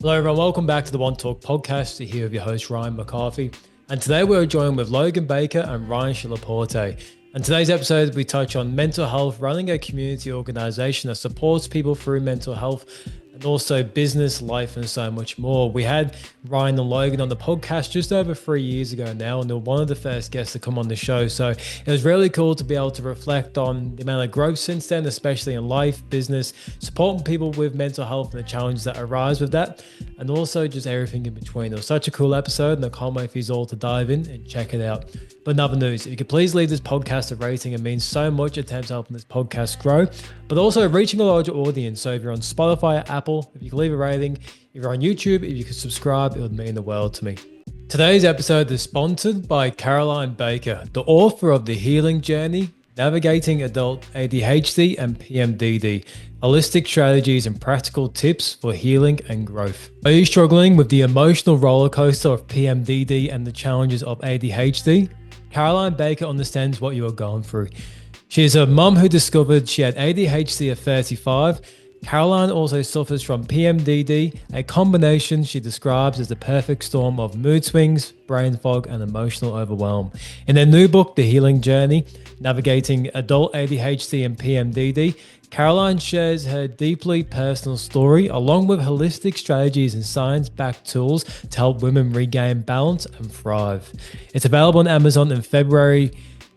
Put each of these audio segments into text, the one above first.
Hello everyone, welcome back to the OneTalk podcast. Here with your host Ryan McCarthy. And today we're joined with Logan Baker and Ryan Scilipote. And today's episode, we touch on mental health, running a community organization that supports people through mental health, and also business, life, and so much more. We had Ryan and Logan on the podcast just over 3 years ago now, and they're one of the first guests to come on the show. So it was really cool to be able to reflect on the amount of growth since then, especially in life, business, supporting people with mental health and the challenges that arise with that, and also just everything in between. It was such a cool episode, and I can't wait for you all to dive in and check it out. But in other news, if you could please leave this podcast a rating, it means so much in terms of helping this podcast grow, but also reaching a larger audience. So if you're on Spotify or Apple, if you can leave a rating, if you're on YouTube, if you could subscribe, it would mean the world to me. Today's episode is sponsored by Caroline Baker, the author of The Healing Journey, Navigating Adult ADHD and PMDD, Holistic Strategies and Practical Tips for Healing and Growth. Are you struggling with the emotional roller coaster of PMDD and the challenges of ADHD? Caroline Baker understands what you are going through. She is a mum who discovered she had ADHD at 35. Caroline also suffers from PMDD, a combination she describes as the perfect storm of mood swings, brain fog, and emotional overwhelm. In her new book, The Healing Journey, Navigating Adult ADHD and PMDD, Caroline shares her deeply personal story along with holistic strategies and science-backed tools to help women regain balance and thrive. It's available on Amazon in February,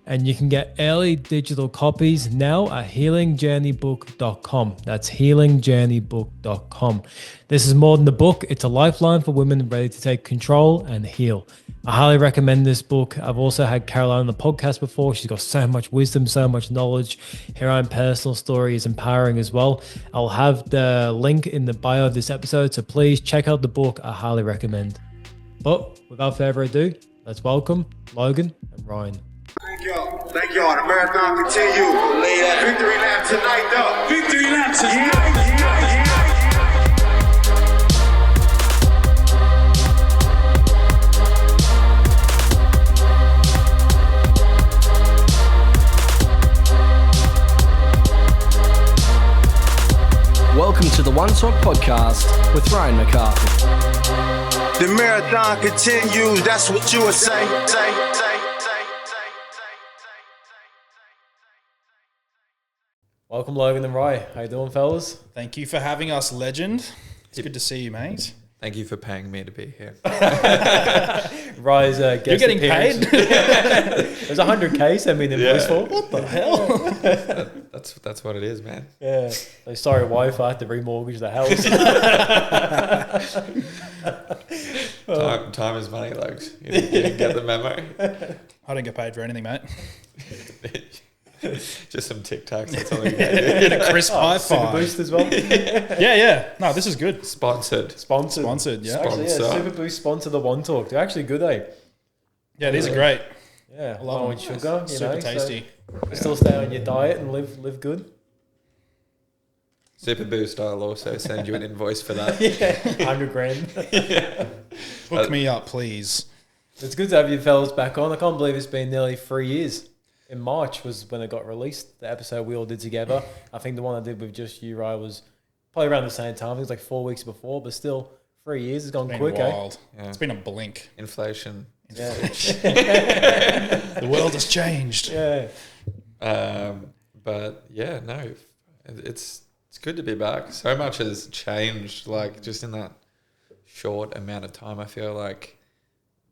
and you can get early digital copies now at healingjourneybook.com. That's healingjourneybook.com. This is more than a book. It's a lifeline for women ready to take control and heal. I highly recommend this book. I've also had Caroline on the podcast before. She's got so much wisdom, so much knowledge. Her own personal story is empowering as well. I'll have the link in the bio of this episode, so please check out the book. I highly recommend. But without further ado, let's welcome Logan and Ryan. Thank y'all. Thank y'all. The marathon continue. Victory lap tonight, though. Victory lap tonight. Welcome to the OneTalk podcast with Ryan McCarthy. The marathon continues. That's what you would say. Welcome, Logan and Ryan. How you doing, fellas? Thank you for having us, legend. It's good to see you, mate. Thank you for paying me to be here. Ryan's guest You're getting appearance. paid? There's 100K sent me the invoice for. What the hell? That's what it is, man. Yeah. Like, sorry, wife, I had to remortgage the house. Time is money, Lugs. You didn't get the memo. I don't get paid for anything, mate. Just some TikToks. That's all you get. Get a crisp high Super five. Boost as well. Yeah. No, this is good. Sponsored. Sponsored, yeah. Actually, Super Boost sponsor the OneTalk. They're actually good, eh? Yeah, these are great. Yeah. I love low them. in sugar, Super tasty. So still stay on your diet and live good. Super Boost, I'll also send you an invoice for that. Yeah. 100 grand. Hook me up, please. It's good to have you fellas back on. I can't believe it's been nearly 3 years. In March was when it got released, the episode we all did together. I think the one I did with just you, Ryan, was probably around the same time. I think it was like 4 weeks before, but still 3 years has gone quick, wild. Yeah. It's been a blink. Inflation. Yeah. The world has changed. Yeah. But yeah, no, it's good to be back. So much has changed, like just in that short amount of time. I feel like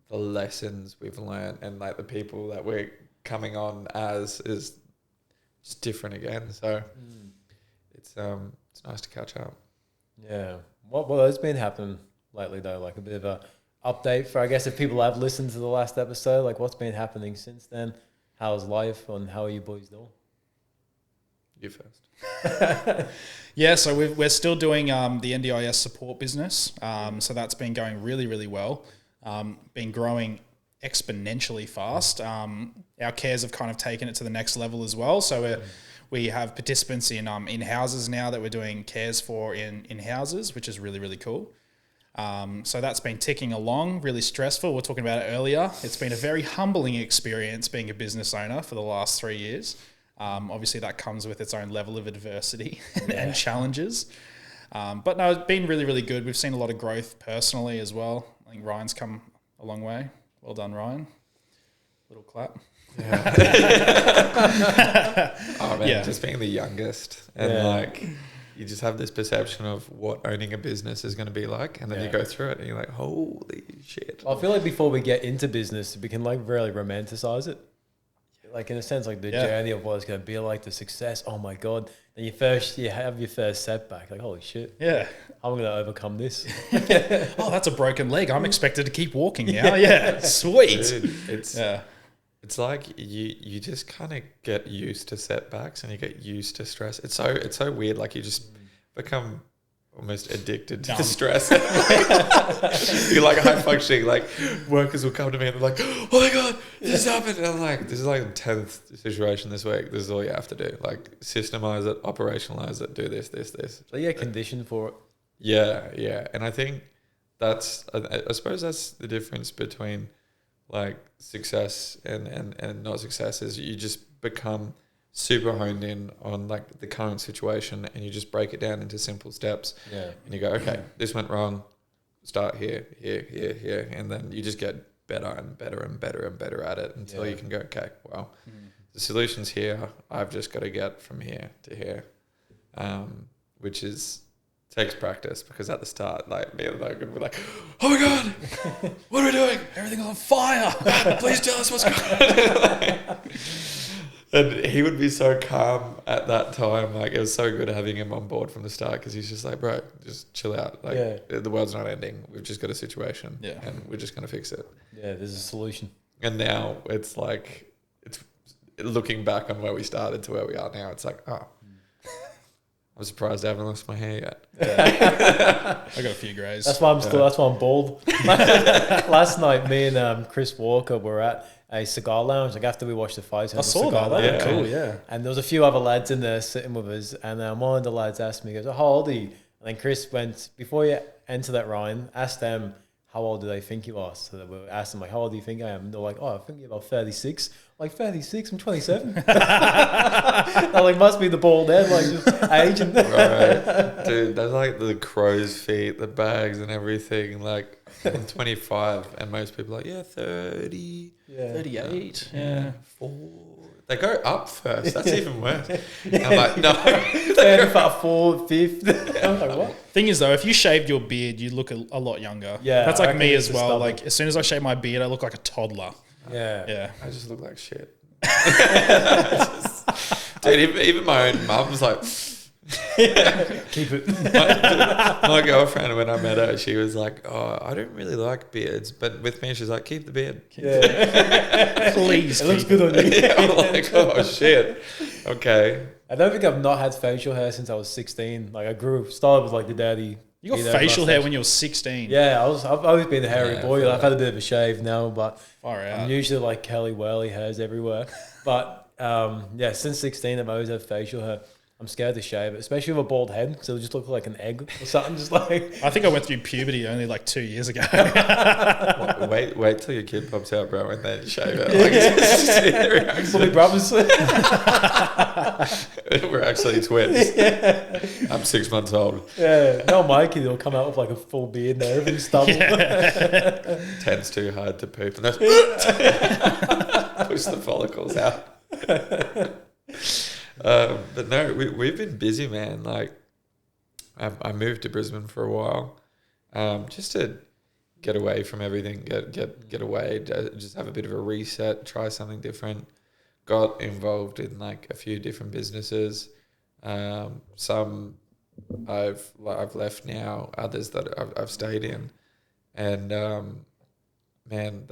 the lessons we've learned and like the people that we're coming on as is just different again. So it's nice to catch up. Yeah. What has been happening lately though? Like a bit of a update for, I guess, if people have listened to the last episode, like what's been happening since then? How's life and how are you boys doing? You first. Yeah, so we're still doing the NDIS support business. So that's been going really, really well. Been growing exponentially fast. Our cares have kind of taken it to the next level as well. So we have participants in houses now that we're doing cares for in houses, which is really, really cool. So that's been ticking along, really stressful. We were talking about it earlier. It's been a very humbling experience being a business owner for the last 3 years. Obviously that comes with its own level of adversity and challenges. But no, it's been really, really good. We've seen a lot of growth personally as well. I think Ryan's come a long way. Well done, Ryan. Little clap. Oh man, just being the youngest and like you just have this perception of what owning a business is going to be like, and then you go through it and you're like, holy shit. I feel like before we get into business, we can like really romanticize it. Like in a sense, like the journey of what it's going to be like, the success. Oh my God. Then you have your first setback. Like, holy shit. Yeah. How am I going to overcome this? Oh, that's a broken leg. I'm expected to keep walking now. Yeah. Sweet. Dude, it's like you just kind of get used to setbacks and you get used to stress. It's so weird. Like you just become almost addicted to the stress. You're like high functioning. Like workers will come to me and they're like, "Oh my God, this happened!" And I'm like, "This is like the 10th situation this week. This is all you have to do. Like systemize it, operationalize it, do this." So you get conditioned for it. Yeah. And I think I suppose that's the difference between like success and not success is you just become super honed in on like the current situation and you just break it down into simple steps. Yeah. And you go, okay, this went wrong. Start here. And then you just get better and better and better and better at it until you can go, okay, well, the solution's here. I've just got to get from here to here, which takes practice, because at the start, like me and Logan were like, "Oh my God, what are we doing? Everything's on fire. Please tell us what's going on." And he would be so calm at that time. Like it was so good having him on board from the start, because he's just like, "Bro, just chill out. Like the world's not ending. We've just got a situation, and we're just gonna fix it." Yeah, there's a solution. And now it's like it's looking back on where we started to where we are now. It's like, oh. I'm surprised I haven't lost my hair yet. I got a few greys. That's why I'm bald. Last night, me and Chris Walker were at a cigar lounge. Like after we watched the fight, I saw that. Yeah. Cool, yeah. And there was a few other lads in there sitting with us. And one of the lads asked me, he goes, "Oh, how old are you?" And then Chris went, "Before you enter that, Ryan, ask them how old do they think you are." So we asked them, like, "How old do you think I am?" And they're like, "Oh, I think you're about 36. Like 36, I'm 27. I'm like, must be the bald head, like just aging. Right. Dude, that's like the crow's feet, the bags and everything. Like I'm 25 and most people are like, yeah, 30. Yeah. 38. Yeah. 4. They go up first. That's even worse. I'm like, no. 35, 4, 5th. I'm like, what? Thing is though, if you shaved your beard, you look a lot younger. Yeah, that's I like reckon me it's as the well. stubble. Like as soon as I shave my beard, I look like a toddler. Yeah. I just look like shit. Dude, even my own mum's like, Keep it. my girlfriend, when I met her, she was like, "Oh, I don't really like beards," but with me, she's like, "Keep the beard." Yeah. Please. It looks good on you. Yeah, I'm like, "Oh shit, okay." I don't think I've not had facial hair since I was 16. Like I started with like the daddy. You got facial hair when you were 16. Yeah, I've always been a hairy Yeah, boy. fair I've had a bit of a shave now, but Far out. I'm usually like Kelly Whirly hairs everywhere. But since 16, I've always had facial hair. I'm scared to shave it, especially with a bald head, because it'll just look like an egg or something. Just like I think I went through puberty only like 2 years ago. Wait till your kid pops out, bro, and then shave it. Like, fully brothers. we're actually twins. Yeah. I'm 6 months old. Yeah, no, my kid will come out with like a full beard and everything stubble. Yeah. 10's too hard to poop, and that's push the follicles out. But no, we've been busy, man. Like, I moved to Brisbane for a while, just to get away from everything, get away, just have a bit of a reset, try something different. Got involved in like a few different businesses. Some I've left now, others that I've stayed in, and man,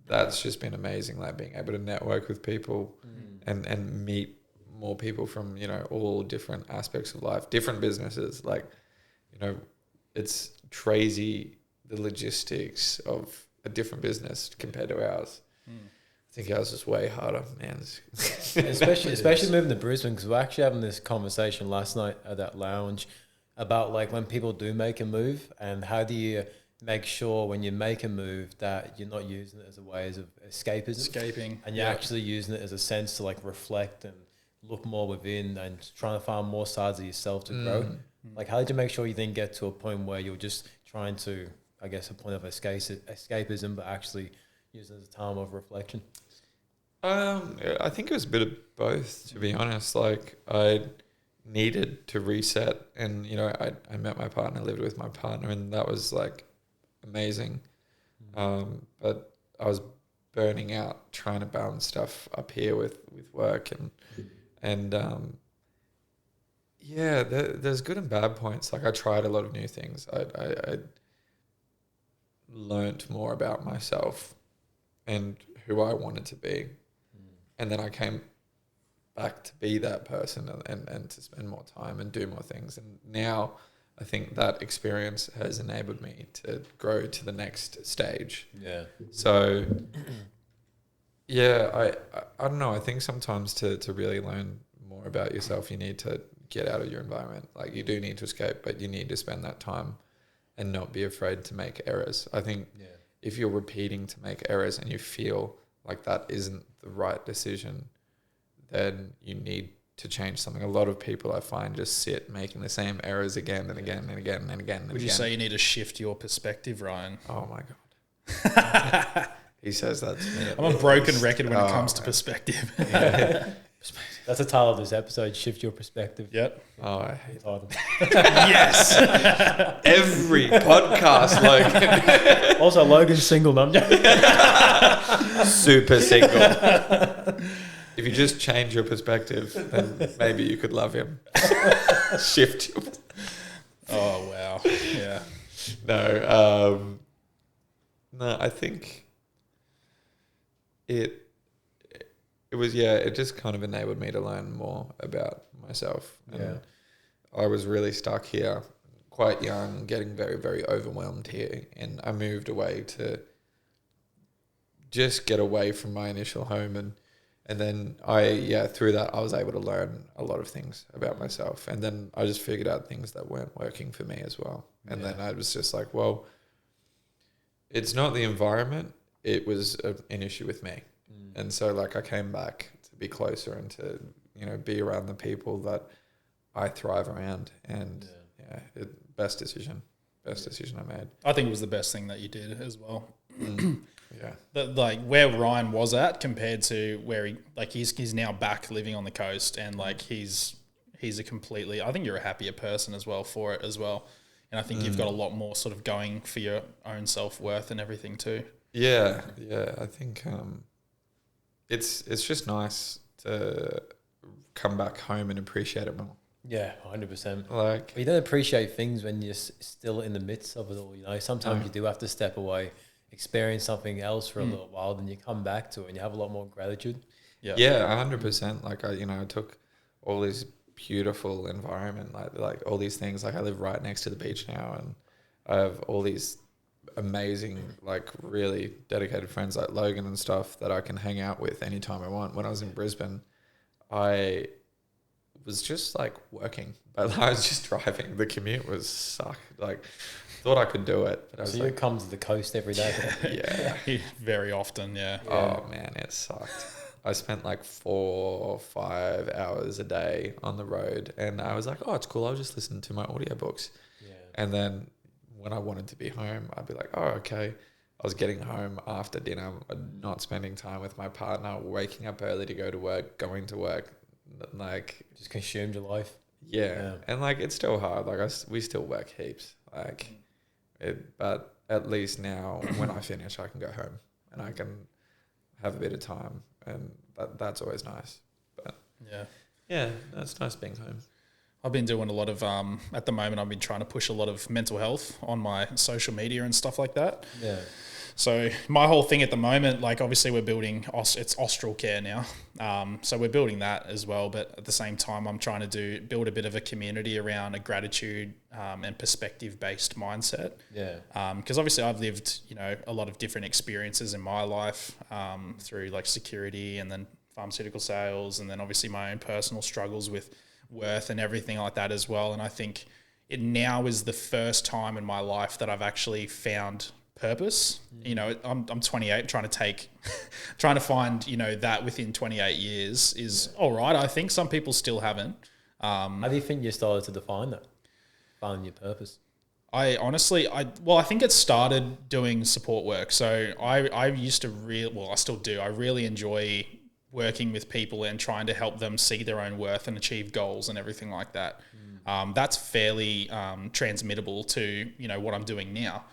that's just been amazing. Like being able to network with people and meet more people from, all different aspects of life, different businesses. Like, it's crazy the logistics of a different business compared to ours. I think ours is way harder, man. especially moving to Brisbane, because we're actually having this conversation last night at that lounge about like when people do make a move, and how do you make sure when you make a move that you're not using it as a way of escaping, and you're actually using it as a sense to like reflect and look more within and trying to find more sides of yourself to grow. Like, how did you make sure you didn't get to a point where you're just trying to, I guess, a point of escapism, but actually use it as a time of reflection? I think it was a bit of both, to be honest. Like, I needed to reset, and I met my partner, lived with my partner, and that was like amazing. But I was burning out trying to balance stuff up here with work and there's good and bad points. Like, I tried a lot of new things. I learnt more about myself and who I wanted to be, and then I came back to be that person and to spend more time and do more things. And now I think that experience has enabled me to grow to the next stage. Yeah. So, yeah, I don't know. I think sometimes to really learn more about yourself, you need to get out of your environment. Like, you do need to escape, but you need to spend that time and not be afraid to make errors. I think if you're repeating to make errors and you feel like that isn't the right decision, then you need to change something. A lot of people, I find, just sit making the same errors again and again and again and again and Would again. you say you need to shift your perspective, Ryan? Oh my God. He says that to me. I'm a broken record when it comes to perspective. That's the title of this episode, Shift Your Perspective. Yep. Oh, I hate Title. Yes. Every podcast, Logan. Also, Logan's single. No, I'm joking. Super single. If you just change your perspective, then maybe you could love him. Shift your... Oh, wow. Yeah. No, I think it was, it just kind of enabled me to learn more about myself. And I was really stuck here, quite young, getting very, very overwhelmed here. And I moved away to just get away from my initial home. And then through that, I was able to learn a lot of things about myself. And then I just figured out things that weren't working for me as well. And then I was just like, well, it's not the environment. It was an issue with me. And so, like, I came back to be closer and to, be around the people that I thrive around. And best decision I made. I think it was the best thing that you did as well. Yeah. Like, where Ryan was at compared to where he's now back living on the coast, and like he's a completely, I think you're a happier person as well for it as well. And I think you've got a lot more sort of going for your own self-worth and everything too. Yeah. I think it's just nice to come back home and appreciate it more. Yeah, 100%. Like, but you don't appreciate things when you're still in the midst of it all. Sometimes you do have to step away, experience something else for a little while, then you come back to it and you have a lot more gratitude. Yeah, 100%. Like, I took all this beautiful environment, like all these things. Like, I live right next to the beach now, and I have all these amazing, like, really dedicated friends like Logan and stuff that I can hang out with anytime I want. When I was in Brisbane, I was just like working, but I was just driving. The commute was suck. Like, thought I could do it, but I was so you come to the coast every day. Yeah. Very often. Yeah. Oh man, it sucked. I spent like 4 or 5 hours a day on the road, and I was like, oh, it's cool, I'll just listen to my audiobooks. And then when I wanted to be home, I'd be like, oh, okay. I was getting home after dinner, not spending time with my partner, waking up early to go to work, going to work, like, just consumed your life. Yeah. And like, it's still hard. Like, we still work heaps. Like, but at least now when I finish, I can go home and I can have a bit of time, and that's always nice. But yeah, that's nice being home. I've been doing a lot of, at the moment, I've been trying to push a lot of mental health on my social media and stuff like that. Yeah. So my whole thing at the moment, like, obviously we're building, it's Austral Care now. So we're building that as well. But at the same time, I'm trying to build a bit of a community around a gratitude and perspective-based mindset. Yeah. Because obviously I've lived, a lot of different experiences in my life through like security and then pharmaceutical sales, and then obviously my own personal struggles with worth and everything like that as well. And I think it now is the first time in my life that I've actually found purpose. I'm 28, trying to find, that within 28 years is all right. I think some people still haven't. How do you think you started to define that? finding your purpose? I think it started doing support work. So I used to I still do. I really enjoy working with people and trying to help them see their own worth and achieve goals and everything like that. That's fairly transmittable to, what I'm doing now.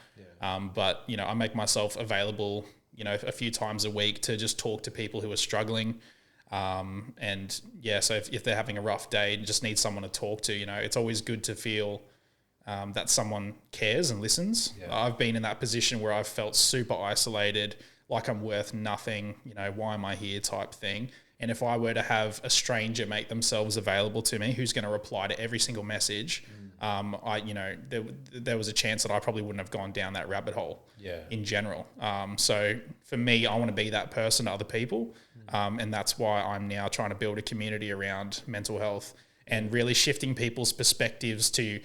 But, I make myself available, a few times a week to just talk to people who are struggling. And yeah, so if they're having a rough day, just need someone to talk to, it's always good to feel that someone cares and listens. I've been in that position where I've felt super isolated, like I'm worth nothing, why am I here type thing. And if I were to have a stranger make themselves available to me, who's going to reply to every single message, there was a chance that I probably wouldn't have gone down that rabbit hole in general. So for me, I want to be that person to other people. And that's why I'm now trying to build a community around mental health and really shifting people's perspectives to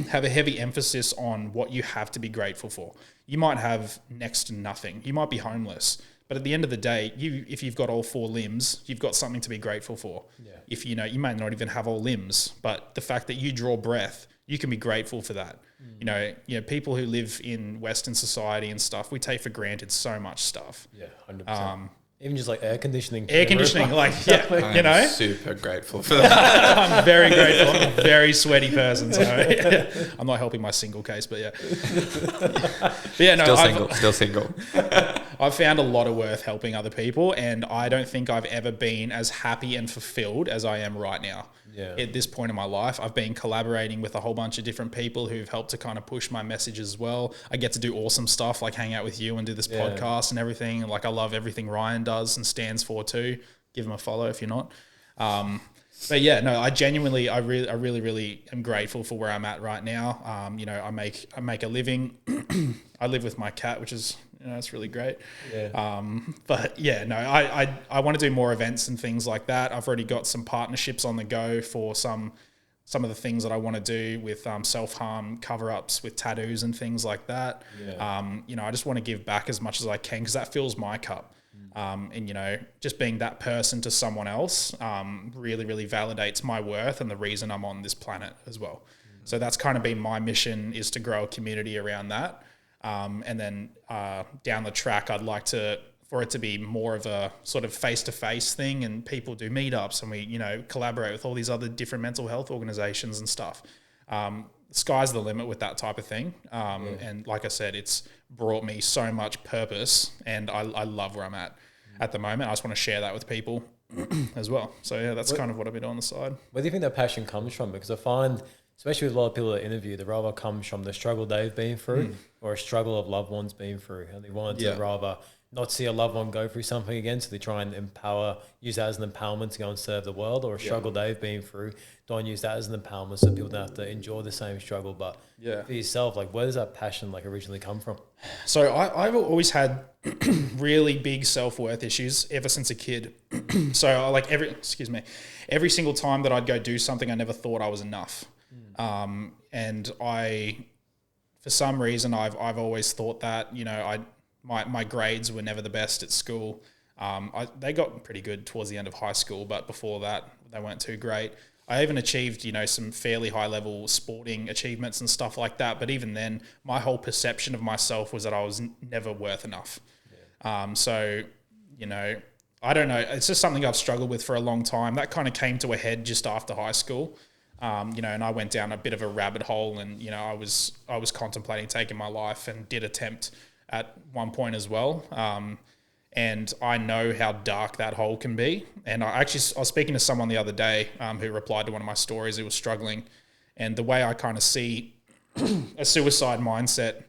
have a heavy emphasis on what you have to be grateful for. You might have next to nothing. You might be homeless. But at the end of the day, if you've got all 4 limbs, you've got something to be grateful for. If you might not even have all limbs, but the fact that you draw breath, you can be grateful for that. People who live in Western society and stuff, we take for granted so much stuff. 100%. Even just like air conditioning. I'm super grateful for that. I'm very grateful. I'm a very sweaty person, so I'm not helping my single case, but yeah. Still single. I've found a lot of worth helping other people, and I don't think I've ever been as happy and fulfilled as I am right now. At this point in my life, I've been collaborating with a whole bunch of different people who've helped to kind of push my message as well. I get to do awesome stuff like hang out with you and do this podcast and everything. Like I love everything Ryan does and stands for too. Give him a follow if you're not. But yeah, no, I really am grateful for where I'm at right now. I make a living. I live with my cat, which is, it's really great. But yeah, no, I want to do more events and things like that. I've already got some partnerships on the go for some of the things that I want to do with self-harm cover-ups with tattoos and things like that. I just want to give back as much as I can because that fills my cup. And just being that person to someone else really, really validates my worth and the reason I'm on this planet as well. So that's kind of been my mission, is to grow a community around that. And then down the track, I'd like for it to be more of a sort of face-to-face thing, and people do meetups and we, collaborate with all these other different mental health organizations and stuff. Sky's the limit with that type of thing. And like I said, it's brought me so much purpose, and I love where I'm at the moment. I just want to share that with people as well. So yeah, that's kind of what I've been doing on the side. Where do you think that passion comes from? Because I find, especially with a lot of people that interview, the rather comes from the struggle they've been through or a struggle of loved ones been through, and they wanted to rather not see a loved one go through something again, so they try and use that as an empowerment to go and serve the world, or a struggle they've been through, don't use that as an empowerment so people don't have to endure the same struggle. But for yourself, like, where does that passion originally come from? So I've always had really big self-worth issues ever since a kid. So every single time that I'd go do something, I never thought I was enough. And for some reason, I've always thought that, my grades were never the best at school. They got pretty good towards the end of high school, but before that, they weren't too great. I even achieved, some fairly high level sporting achievements and stuff like that. But even then, my whole perception of myself was that I was never worth enough. So, I don't know. It's just something I've struggled with for a long time. That kind of came to a head just after high school. And I went down a bit of a rabbit hole, and, I was contemplating taking my life and did attempt at one point as well. And I know how dark that hole can be. And I was speaking to someone the other day who replied to one of my stories who was struggling. And the way I kind of see a suicide mindset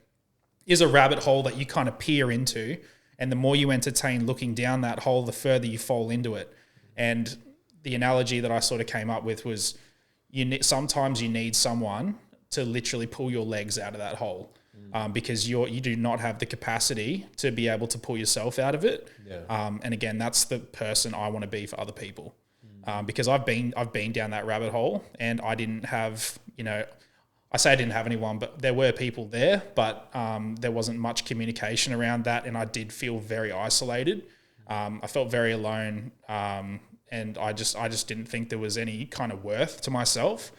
is a rabbit hole that you kind of peer into. And the more you entertain looking down that hole, the further you fall into it. And the analogy that I sort of came up with was sometimes you need someone to literally pull your legs out of that hole. Because you do not have the capacity to be able to pull yourself out of it. And again, that's the person I want to be for other people. Because I've been down that rabbit hole, and I didn't have, I say I didn't have anyone, but there were people there, but there wasn't much communication around that, and I did feel very isolated. I felt very alone, and I just didn't think there was any kind of worth to myself.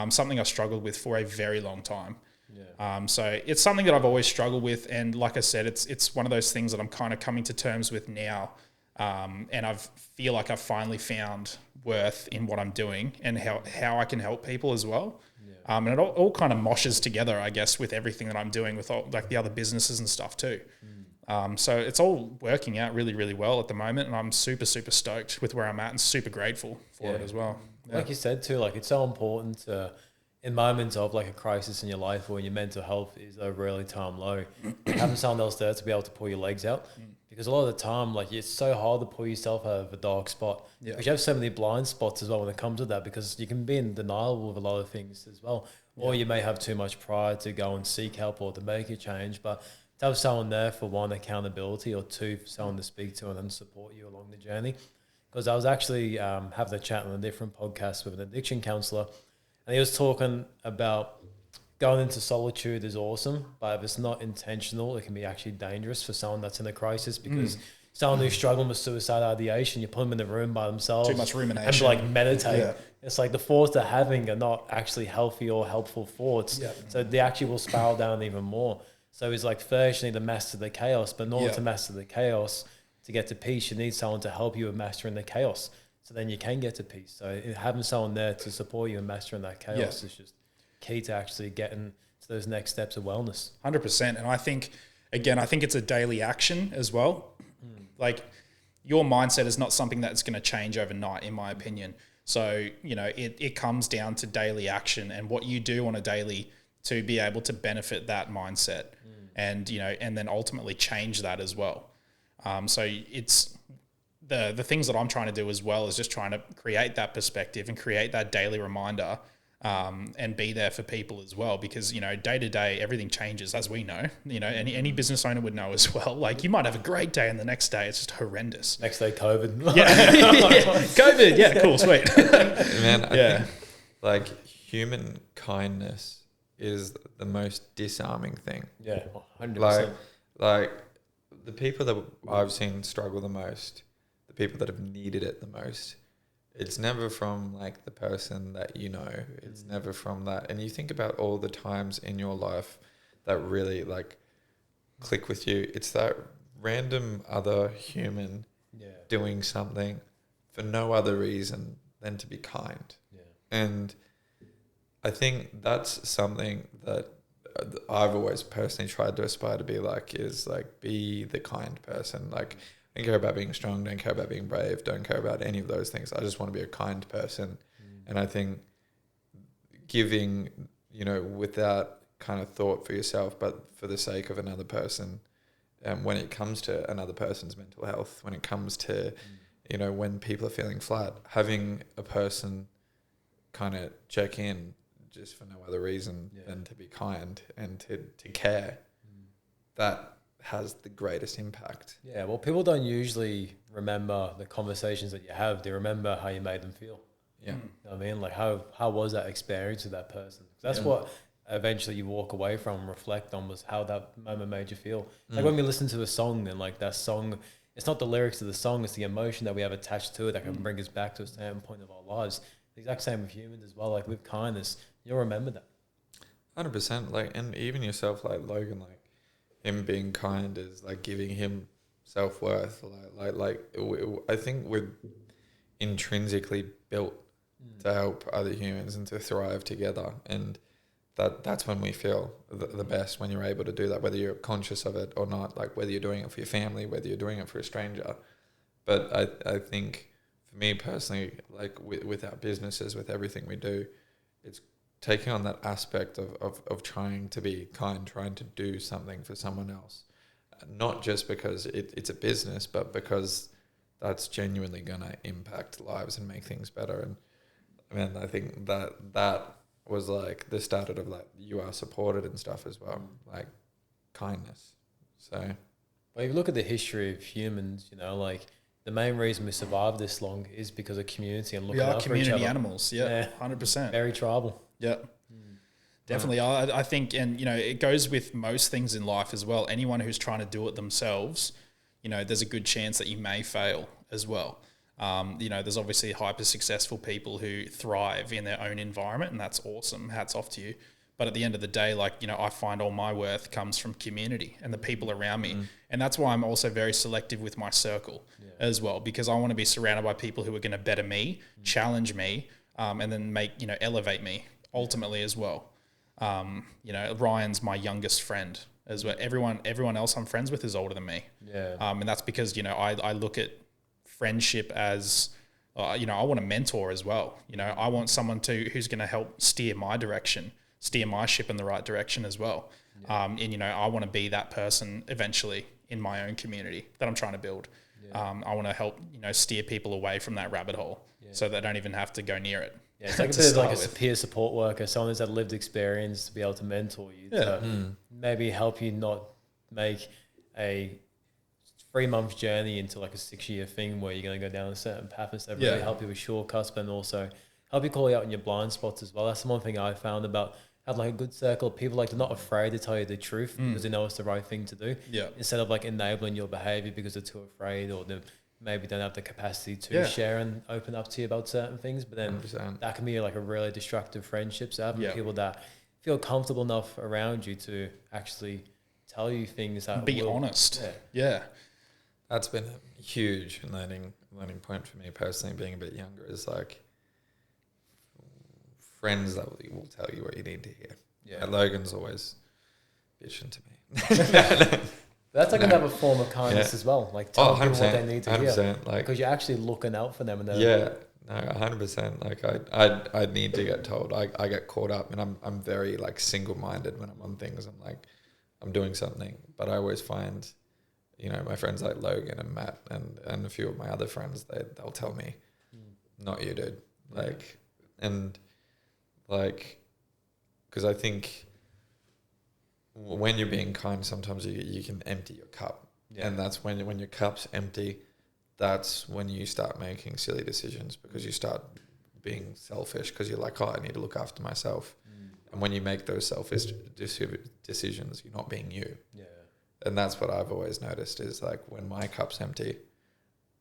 something I struggled with for a very long time. So it's something that I've always struggled with. And like I said, it's one of those things that I'm kind of coming to terms with now. And I feel like I've finally found worth in what I'm doing and how I can help people as well. And it all kind of moshes together, I guess, with everything that I'm doing with all, like the other businesses and stuff too. So it's all working out really, really well at the moment. And I'm super, super stoked with where I'm at and super grateful for it as well. Like you said too, like it's so important to, in moments of like a crisis in your life or when your mental health is a really time low, having someone else there to be able to pull your legs out. Because a lot of the time, like it's so hard to pull yourself out of a dark spot. Because you have so many blind spots as well when it comes to that, because you can be in denial with a lot of things as well. Or you may have too much pride to go and seek help or to make a change. But to have someone there for one, accountability, or two, for someone to speak to and then support you along the journey. Because I was actually having a chat on a different podcast with an addiction counsellor, and he was talking about going into solitude is awesome, but if it's not intentional, it can be actually dangerous for someone that's in a crisis, because someone who's struggling with suicidal ideation, you put them in the room by themselves. Too much rumination. And like meditate. Yeah. It's like the thoughts they're having are not actually healthy or helpful thoughts. Yeah. So they actually will spiral down even more. So it's like first you need to master the chaos, but in order to master the chaos, to get to peace, you need someone to help you with mastering the chaos. So then you can get to peace. So having someone there to support you in mastering that chaos is just key to actually getting to those next steps of wellness. 100%. And I think, again, it's a daily action as well. Like your mindset is not something that's going to change overnight, in my opinion. So, you know, it comes down to daily action and what you do on a daily to be able to benefit that mindset and, you know, and then ultimately change that as well. So it's the things that I'm trying to do as well is just trying to create that perspective and create that daily reminder and be there for people as well, because, you know, day to day, everything changes, as we know, you know, any business owner would know as well. Like you might have a great day and the next day it's just horrendous. Next day, COVID. COVID. Yeah. Cool. Sweet. Man, I think like human kindness is the most disarming thing. Yeah. 100%. Like the people that I've seen struggle the most, the people that have needed it the most, it's never from like the person that you know. It's never from that. And you think about all the times in your life that really like click with you. It's that random other human doing something for no other reason than to be kind. Yeah. And I think that's something that I've always personally tried to aspire to be like, is like be the kind person. Like, don't care about being strong, don't care about being brave, don't care about any of those things. I just want to be a kind person. And I think giving, you know, without kind of thought for yourself, but for the sake of another person, when it comes to another person's mental health, when it comes to, you know, when people are feeling flat, having a person kind of check in just for no other reason than to be kind and to care, that has the greatest impact. Yeah, well, people don't usually remember the conversations that you have. They remember how you made them feel. Yeah. You know what I mean? Like, how was that experience with that person? That's what eventually you walk away from and reflect on, was how that moment made you feel. Like when we listen to a song, and like that song, it's not the lyrics of the song, it's the emotion that we have attached to it that can bring us back to a certain point of our lives. The exact same with humans as well. Like with kindness, you'll remember that. 100%. Like, and even yourself, like Logan, like him being kind is like giving him self-worth. I think we're intrinsically built to help other humans and to thrive together, and that's when we feel the best, when you're able to do that, whether you're conscious of it or not, like whether you're doing it for your family, whether you're doing it for a stranger. But I think for me personally, like with our businesses, with everything we do, it's taking on that aspect of trying to be kind, trying to do something for someone else, not just because it's a business, but because that's genuinely going to impact lives and make things better. And I mean, I think that was like the start of like you are supported and stuff as well, like kindness. So, well, if you look at the history of humans, you know, like the main reason we survived this long is because of community and looking out for each other. Community animals, 100%. Very tribal. Yeah. Definitely. I think, and, you know, it goes with most things in life as well. Anyone who's trying to do it themselves, you know, there's a good chance that you may fail as well. There's obviously hyper successful people who thrive in their own environment, and that's awesome. Hats off to you. But at the end of the day, I find all my worth comes from community and the people around me. And that's why I'm also very selective with my circle as well, because I want to be surrounded by people who are going to better me, challenge me, and then elevate me ultimately as well. Ryan's my youngest friend as well. Everyone else I'm friends with is older than me. Yeah. And that's because, I look at friendship as, I want a mentor as well. I want someone who's going to help steer my direction, steer my ship in the right direction as well. Yeah. I want to be that person eventually in my own community that I'm trying to build. Yeah. I want to help, steer people away from that rabbit hole so they don't even have to go near it. Yeah, it's like a bit of like a peer support worker, someone who's had lived experience to be able to mentor you, to maybe help you not make a 3-month journey into like a 6-year thing where you're going to go down a certain path instead of really help you with shortcuts, but also help you call you out in your blind spots as well. That's the one thing I found about having like a good circle of people, like they're not afraid to tell you the truth because they know it's the right thing to do. Yeah. Instead of like enabling your behavior because they're too afraid or they maybe don't have the capacity to share and open up to you about certain things. But then 100%. That can be like a really destructive friendship. So having people that feel comfortable enough around you to actually tell you things that be honest. Yeah. That's been a huge learning point for me personally, being a bit younger, is like friends that will tell you what you need to hear. Yeah. And Logan's always bitching to me. That's like another form of kindness as well. Like telling people what they need to hear. Like, because you're actually looking out for them. And 100%. Like I need to get told. I get caught up, and I'm very like single-minded when I'm on things. I'm doing something, but I always find, my friends like Logan and Matt and a few of my other friends, they'll tell me, not you, dude. Like, and like, because I think when you're being kind, sometimes you can empty your cup. Yeah. And that's when your cup's empty, that's when you start making silly decisions, because you start being selfish because you're like, I need to look after myself. And when you make those selfish decisions, you're not being you. Yeah. And that's what I've always noticed, is like when my cup's empty,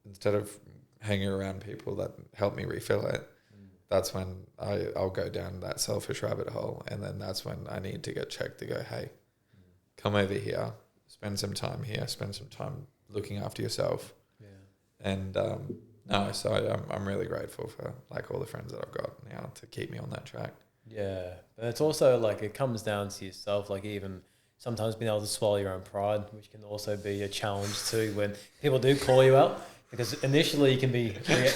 instead of hanging around people that help me refill it, that's when I'll go down that selfish rabbit hole. And then that's when I need to get checked to go, hey, come over here, spend some time here, spend some time looking after yourself. Yeah. And so I'm really grateful for like all the friends that I've got now to keep me on that track. Yeah. But it's also like it comes down to yourself, like even sometimes being able to swallow your own pride, which can also be a challenge too when people do call you out. Because initially you can be... It's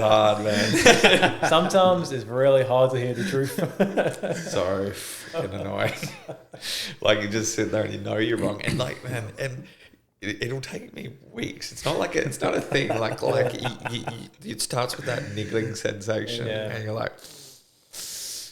hard, man. Sometimes it's really hard to hear the truth. Sorry, fucking annoying. Like you just sit there and you know you're wrong. And like, man, and it'll take me weeks. It's not like it's not a thing. Like it starts with that niggling sensation and you're like...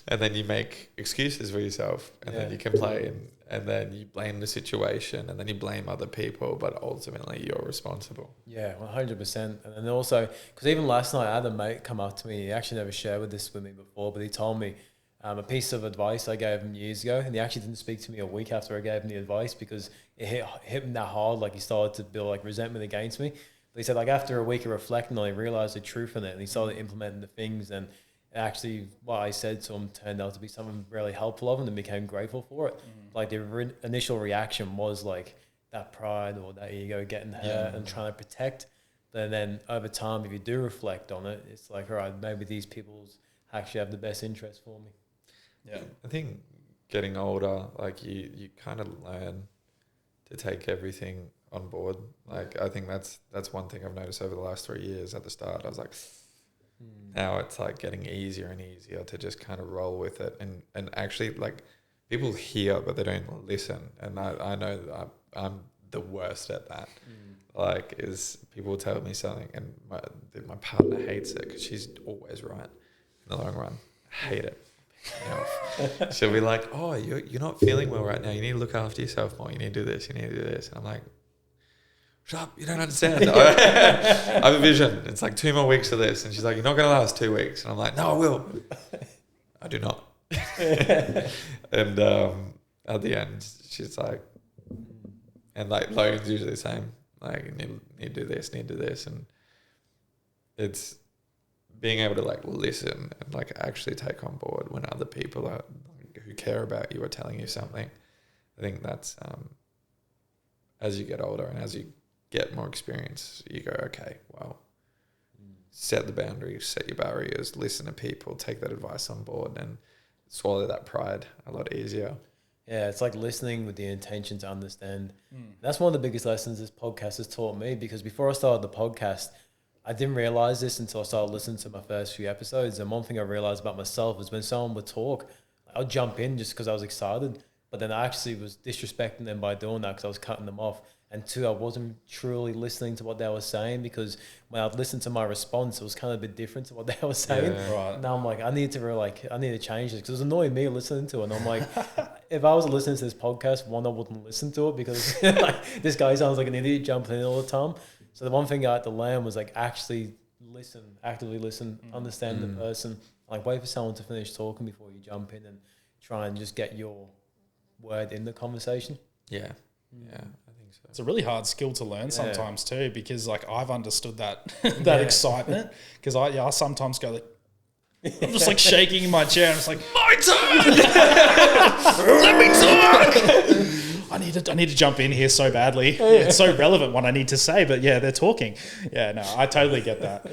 And then you make excuses for yourself, and then you complain, and then you blame the situation, and then you blame other people, but ultimately you're responsible. Yeah, 100%. And then also, because even last night I had a mate come up to me, he actually never shared this with me before, but he told me a piece of advice I gave him years ago, and he actually didn't speak to me a week after I gave him the advice because it hit him that hard, like he started to build like resentment against me. But he said like after a week of reflecting on it, he realised the truth in it, and he started implementing the things, and actually what I said to him turned out to be something really helpful of him and became grateful for it. Like the initial reaction was like that pride or that ego getting hurt and trying to protect. But then over time, if you do reflect on it, it's like, all right, maybe these people actually have the best interest for me. Yeah. I think getting older, like you kind of learn to take everything on board. Like I think that's one thing I've noticed over the last 3 years. At the start, I was like... Now it's like getting easier and easier to just kind of roll with it and actually like people hear but they don't listen, and I know that I'm the worst at that. Like is people tell me something and my partner hates it because she's always right in the long run. I hate it. She'll be like, oh, you're not feeling well right now, you need to look after yourself more, you need to do this, you need to do this. And I'm like, shut up, you don't understand. I have a vision. It's like 2 more weeks of this. And she's like, you're not going to last 2 weeks. And I'm like, no, I will. I do not. And at the end, she's like, and like Logan's usually the same. Like, you need to do this, need to do this. And it's being able to like listen and like actually take on board when other people are who care about you are telling you something. I think that's as you get older and as you get more experience, you go, okay, well, set the boundaries, set your barriers, listen to people, take that advice on board, and swallow that pride a lot easier. Yeah, it's like listening with the intention to understand. That's one of the biggest lessons this podcast has taught me, because before I started the podcast, I didn't realize this until I started listening to my first few episodes. And one thing I realized about myself is when someone would talk, I'd jump in just because I was excited. But then I actually was disrespecting them by doing that because I was cutting them off. And two, I wasn't truly listening to what they were saying, because when I'd listen to my response, it was kind of a bit different to what they were saying. Yeah. Right. Now I'm like, I need to change this, because it was annoying me listening to it. And I'm like, if I was listening to this podcast, one, I wouldn't listen to it because like, this guy sounds like an idiot jumping in all the time. So the one thing I had to learn was like actually listen, actively listen, understand the person. Like wait for someone to finish talking before you jump in and try and just get your word in the conversation. Yeah. Yeah, I think so. It's a really hard skill to learn sometimes too, because like I've understood that excitement, because I sometimes go like, I'm just like shaking in my chair and it's like, my turn. Let me talk. I need to jump in here so badly. It's so relevant what I need to say, but yeah, they're talking. Yeah, no, I totally get that.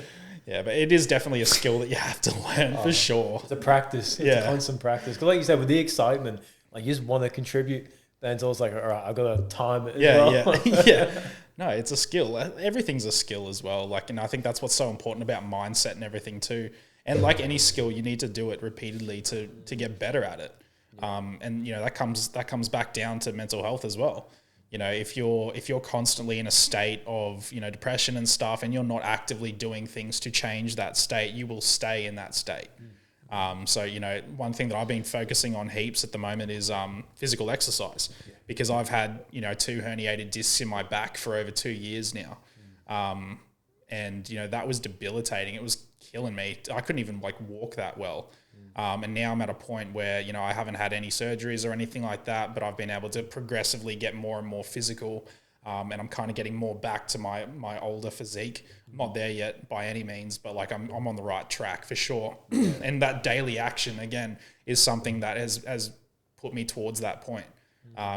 Yeah, but it is definitely a skill that you have to learn for sure. It's a practice. It's a constant practice. Because like you said, with the excitement, like you just want to contribute. Then it's always like, all right, I've got to time it as well. Yeah. No, it's a skill. Everything's a skill as well. Like, and I think that's what's so important about mindset and everything too. And like any skill, you need to do it repeatedly to get better at it. And you know, that comes back down to mental health as well. You know, if you're constantly in a state of, you know, depression and stuff, and you're not actively doing things to change that state, you will stay in that state. So, you know, one thing that I've been focusing on heaps at the moment is physical exercise, because I've had, you know, 2 herniated discs in my back for over 2 years now. And, you know, that was debilitating. It was killing me. I couldn't even like walk that well. And now I'm at a point where, you know, I haven't had any surgeries or anything like that, but I've been able to progressively get more and more physical. And I'm kind of getting more back to my older physique. I'm not there yet by any means, but like I'm on the right track for sure. And that daily action again is something that has put me towards that point.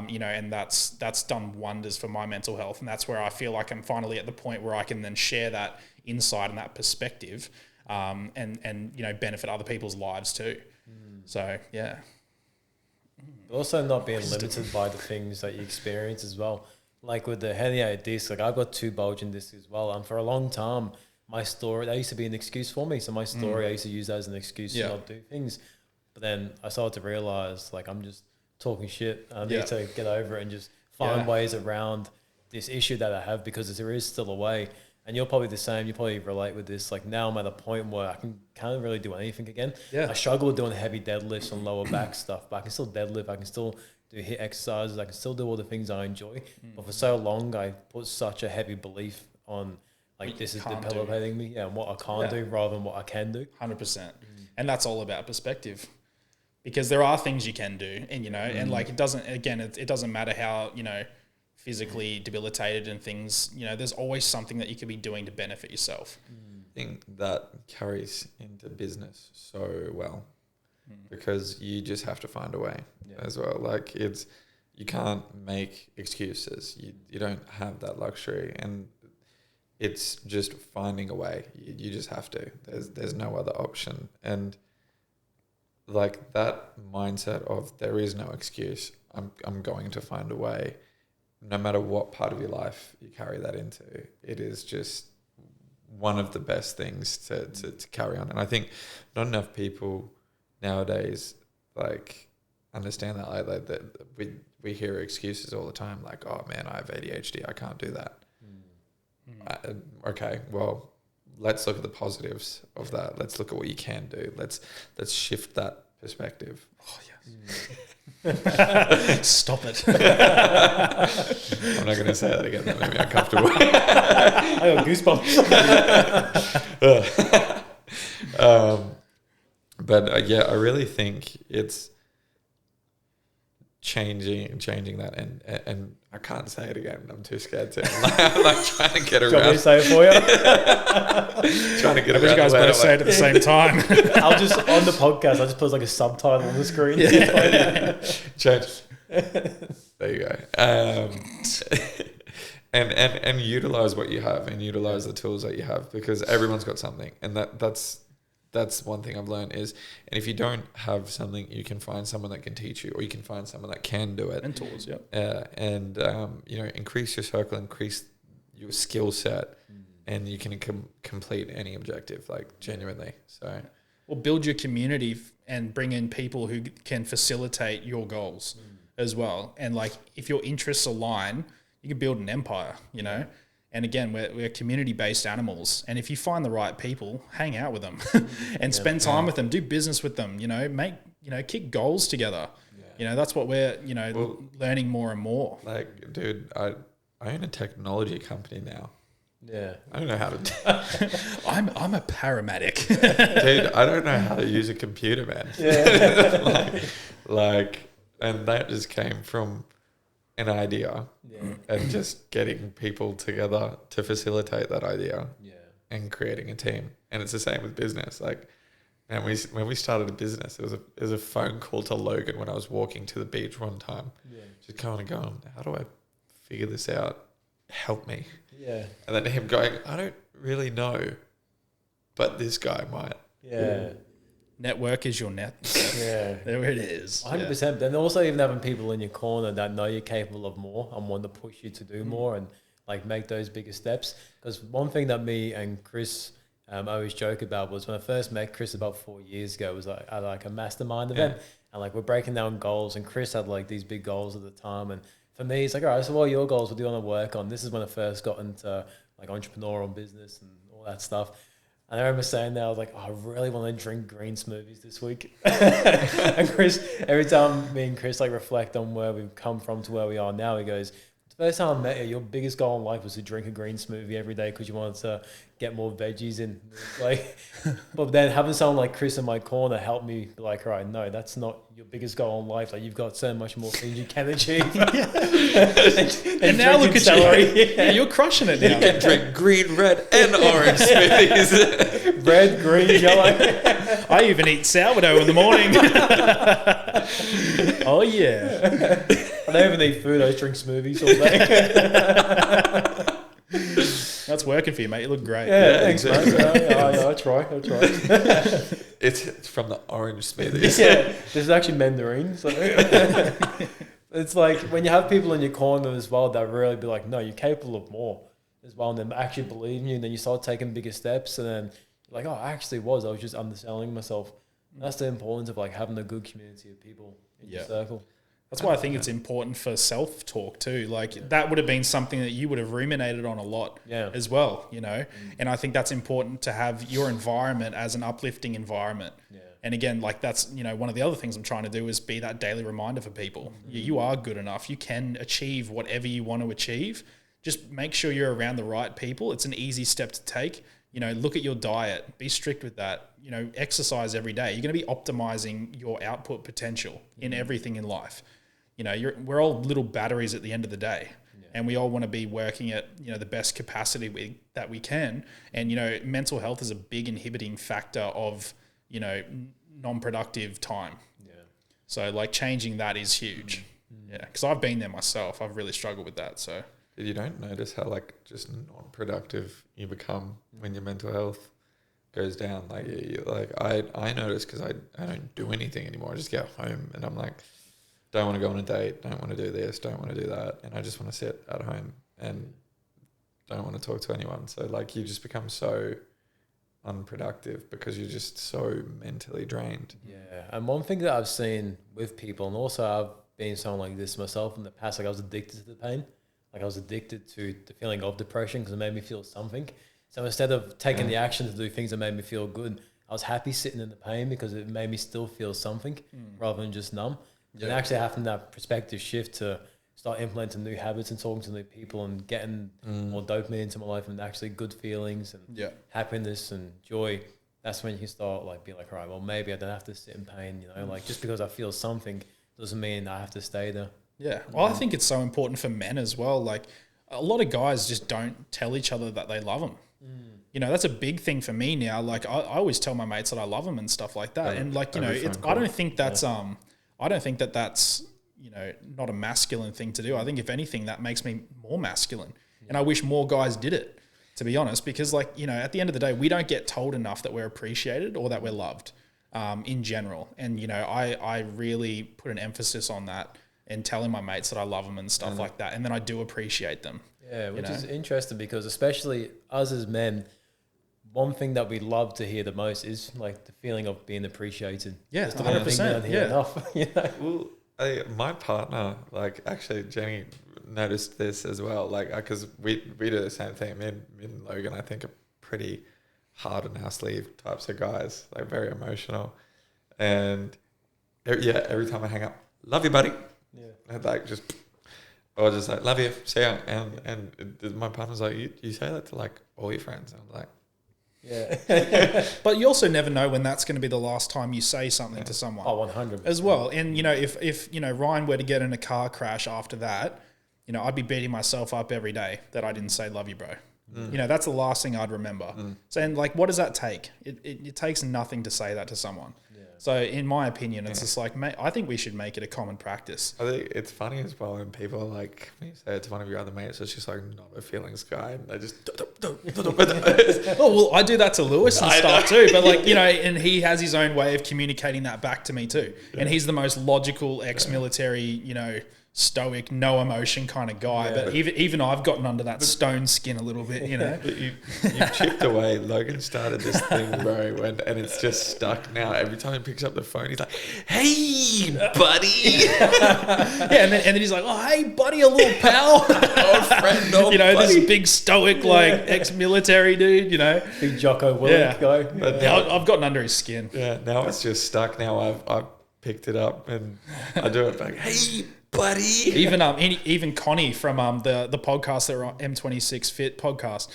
You know, and that's done wonders for my mental health. And that's where I feel like I'm finally at the point where I can then share that insight and that perspective, and you know, benefit other people's lives too. So yeah. Also not being limited by the things that you experience as well. Like with the herniated disc, like I've got 2 bulging discs as well. And for a long time, my story, that used to be an excuse for me. So my story, I used to use that as an excuse to not do things. But then I started to realize, like, I'm just talking shit. I need to get over it and just find ways around this issue that I have, because there is still a way. And you're probably the same. You probably relate with this. Like now I'm at a point where I can't really do anything again. Yeah. I struggle with doing heavy deadlifts and lower back stuff, but I can still deadlift. I can still do HIIT exercises. I can still do all the things I enjoy. But for so long, I put such a heavy belief on like this is debilitating me. Yeah, and what I can't do rather than what I can do. 100%. And that's all about perspective. Because there are things you can do, and you know, and like it doesn't matter how, you know, physically debilitated and things, you know, there's always something that you could be doing to benefit yourself. I think that carries into business so well, because you just have to find a way as well. Like you can't make excuses. You don't have that luxury, and it's just finding a way. You just have to. There's no other option. And like that mindset of there is no excuse. I'm going to find a way. No matter what part of your life you carry that into, it is just one of the best things to carry on. And I think not enough people nowadays like understand that. Like that we hear excuses all the time, like, oh man, I have ADHD, I can't do that. Okay, well, let's look at the positives of that. Let's look at what you can do. Let's shift that perspective. Oh yes. Stop it. I'm not going to say that again. That made me uncomfortable. I got goosebumps. But yeah, I really think it's changing that, and I can't say it again. I'm too scared to. I'm like trying to get around. Do you want me to say it for you? Trying to get around. You guys both say it at the same time. I'll just on the podcast. I just put like a subtitle on the screen. Change. There you go. And utilize what you have, and utilize the tools that you have, because everyone's got something, and that's one thing I've learned is, and if you don't have something, you can find someone that can teach you, or you can find someone that can do it. Mentors, yeah. Increase your circle, increase your skill set, and you can complete any objective, like genuinely. So, or build your community and bring in people who can facilitate your goals as well. And like, if your interests align, you can build an empire, you know. And again, we're community-based animals. And if you find the right people, hang out with them and spend time with them, do business with them, you know, kick goals together. Yeah. You know, that's what we're, learning more and more. Like, dude, I own a technology company now. Yeah. I don't know how to I'm a paramedic. Dude, I don't know how to use a computer, man. Yeah. And that just came from an idea and just getting people together to facilitate that idea and creating a team. And it's the same with business. Like, and when we started a business, it was a phone call to Logan when I was walking to the beach one time. Yeah. Just kind of going, how do I figure this out? Help me. Yeah. And then him going, I don't really know, but this guy might. Yeah. Network is your net. Yeah. There it is. 100%. Then also even having people in your corner that know you're capable of more and want to push you to do more and like make those bigger steps. Because one thing that me and Chris always joke about was when I first met Chris about 4 years ago, it was like at like a mastermind event. And like we're breaking down goals, and Chris had like these big goals at the time. And for me, it's like, all right, so what are your goals? What do you want to work on? This is when I first got into like entrepreneurial business and all that stuff. And I remember saying that, I was like, I really want to drink green smoothies this week. And Chris, every time me and Chris like reflect on where we've come from to where we are now, he goes, the first time I met you, your biggest goal in life was to drink a green smoothie every day because you wanted to get more veggies in. Like, but then having someone like Chris in my corner helped me be like, all right, no, that's not your biggest goal in life. Like, you've got so much more things you can achieve. and now look at you. Yeah, you're crushing it now. You can drink green, red, and orange smoothies. Red, green, yellow. I even eat sourdough in the morning. Oh, yeah. I don't even eat food. I just drink smoothies all day. That's working for you, mate. You look great. Yeah, thanks, mate. I try. It's from the orange smoothies. Yeah, this is actually mandarin. So it's like when you have people in your corner as well that really be like, no, you're capable of more as well, and then actually believe in you, and then you start taking bigger steps, and then you're like, oh, I actually was just underselling myself. And that's the importance of like having a good community of people in your circle. That's why I think it's important for self-talk too. Like that would have been something that you would have ruminated on a lot as well, you know? And I think that's important to have your environment as an uplifting environment. Yeah. And again, like that's, you know, one of the other things I'm trying to do is be that daily reminder for people. You are good enough. You can achieve whatever you want to achieve. Just make sure you're around the right people. It's an easy step to take. You know, look at your diet, be strict with that, you know, exercise every day. You're going to be optimizing your output potential in everything in life. You know, we're all little batteries at the end of the day, and we all want to be working at, you know, the best capacity that we can. And, you know, mental health is a big inhibiting factor of, you know, non-productive time. Yeah. So like changing that is huge. Yeah. Cause I've been there myself. I've really struggled with that. So you don't notice how like just non-productive you become when your mental health goes down. Like I notice because I don't do anything anymore. I just get home and I'm like, don't want to go on a date, don't want to do this, don't want to do that. And I just want to sit at home and don't want to talk to anyone. So like you just become so unproductive because you're just so mentally drained. Yeah. And one thing that I've seen with people, and also I've been someone like this myself in the past, like I was addicted to the pain. Like I was addicted to the feeling of depression because it made me feel something. So instead of taking the action to do things that made me feel good, I was happy sitting in the pain because it made me still feel something rather than just numb. And actually having that perspective shift to start implementing new habits and talking to new people and getting more dopamine into my life and actually good feelings and happiness and joy, that's when you can start like being like, all right, well, maybe I don't have to sit in pain, you know, like just because I feel something doesn't mean I have to stay there. Yeah. Well, I think it's so important for men as well. Like a lot of guys just don't tell each other that they love them. You know, that's a big thing for me now. Like I always tell my mates that I love them and stuff like that. And like, you know, I don't think that's, I don't think that that's, you know, not a masculine thing to do. I think if anything, that makes me more masculine. And I wish more guys did it, to be honest, because like, you know, at the end of the day, we don't get told enough that we're appreciated or that we're loved in general. And, you know, I really put an emphasis on that and telling my mates that I love them and stuff like that. And then I do appreciate them. Yeah, which is interesting because especially us as men, one thing that we love to hear the most is like the feeling of being appreciated. Yeah, it's the one thing we don't hear enough. You know? Well, my partner, like actually Jenny noticed this as well, like because we do the same thing. Me and Logan, I think, are pretty hard on our sleeve types of guys, like very emotional. And every time I hang up, love you, buddy. Yeah, and like or just like love you, see ya. And my partner's like, you say that to like all your friends? And I'm like, yeah. But you also never know when that's going to be the last time you say something to someone. Oh, 100%. As well. And, you know, if you know, Ryan were to get in a car crash after that, you know, I'd be beating myself up every day that I didn't say love you, bro. You know, that's the last thing I'd remember. So, and like, what does that take? It takes nothing to say that to someone. So in my opinion, it's just like, mate, I think we should make it a common pruractice. I think it's funny as well when people are like, when you say it to one of your other mates, it's just like not a feelings guy. And they just... Oh, well, I do that to Lewis and stuff too. But like, you know, and he has his own way of communicating that back to me too. And he's the most logical ex-military, you know, stoic, no emotion kind of guy. But even I've gotten under that stone skin a little bit, you know. But you chipped away. Logan started this thing, bro, and it's just stuck now. Every time he picks up the phone, he's like, "Hey, buddy." And then he's like, "Oh, hey, buddy, a little pal." Old friend, old you know, buddy. this big stoic, like ex-military dude, you know. Big Jocko Willink guy. But now I've gotten under his skin. Yeah, now it's just stuck. Now I've picked it up and I do it back. Hey, buddy. Even Connie from the podcast that we're on, M26 Fit podcast,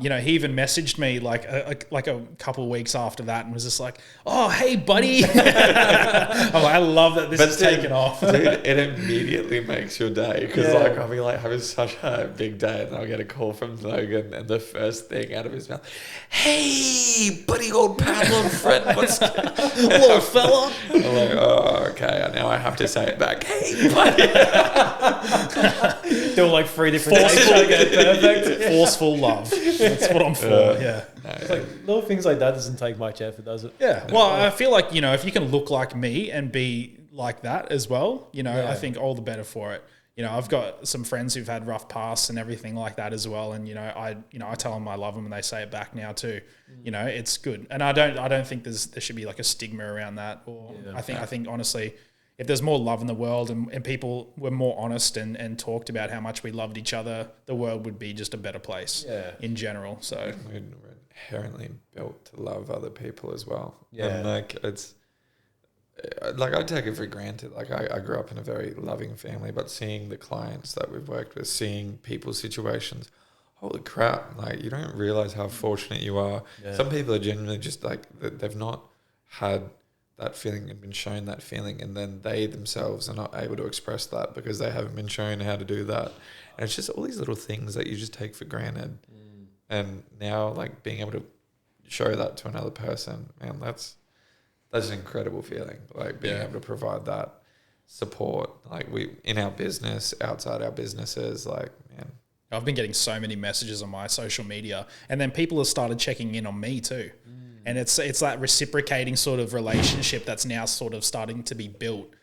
you know, he even messaged me like a couple of weeks after that and was just like, "Oh, hey, buddy." I'm like, I love that this is taken off. Dude, it immediately makes your day because like I'll be like having such a big day and I'll get a call from Logan and the first thing out of his mouth, "Hey, buddy, old pal, old friend, what's little fella?" I'm like, oh, okay, now I have to say it back. Hey, buddy. Doing like 3 different things. Perfect. Forceful love. That's what I'm for. No, It's like little things like that doesn't take much effort, does it? Yeah. Well, I feel like, you know, if you can look like me and be like that as well, you know, I think all the better for it. You know, I've got some friends who've had rough pasts and everything like that as well. And, I tell them I love them and they say it back now too. You know, it's good. And I don't think there should be like a stigma around that. Or I think honestly, if there's more love in the world and people were more honest and talked about how much we loved each other, the world would be just a better place in general. So we're inherently built to love other people as well. Yeah. And like it's like I take it for granted. Like I grew up in a very loving family, but seeing the clients that we've worked with, seeing people's situations, holy crap, like you don't realize how fortunate you are. Yeah. Some people are genuinely just like they've not had that feeling and been shown that feeling, and then they themselves are not able to express that because they haven't been shown how to do that. And it's just all these little things that you just take for granted. And now like being able to show that to another person, man, that's an incredible feeling. Like being able to provide that support, like we in our business, outside our businesses, like, man. I've been getting so many messages on my social media, and then people have started checking in on me too. And it's that reciprocating sort of relationship that's now sort of starting to be built,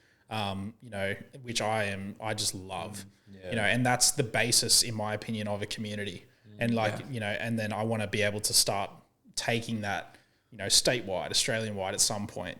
which I just love, and that's the basis, in my opinion, of a community. And and then I want to be able to start taking that, statewide, Australian-wide at some point,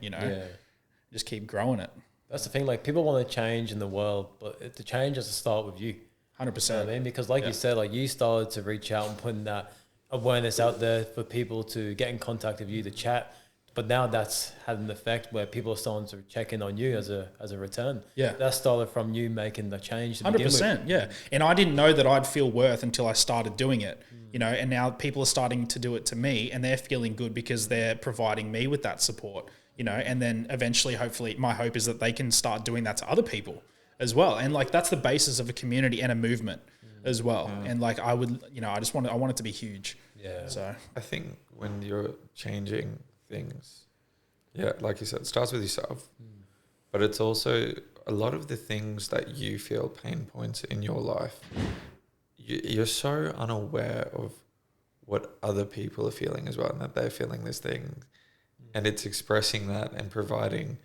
just keep growing it. That's the thing. Like people want to change in the world, but the change has to start with you. 100%. You know what I mean? Because like you said, like you started to reach out and putting that awareness out there for people to get in contact with you to chat, but now that's had an effect where people are starting to check in on you as a return. Yeah, that started from you making the change. 100%. Yeah, and I didn't know that I'd feel worth until I started doing it. And now people are starting to do it to me, and they're feeling good because they're providing me with that support. and then eventually, hopefully, my hope is that they can start doing that to other people as well. And like, that's the basis of a community and a movement as well. And like, I would, I want it to be huge. Yeah. So I think when you're changing things, like you said, it starts with yourself, but it's also a lot of the things that you feel pain points in your life. You're so unaware of what other people are feeling as well, and that they're feeling this thing, and it's expressing that and providing,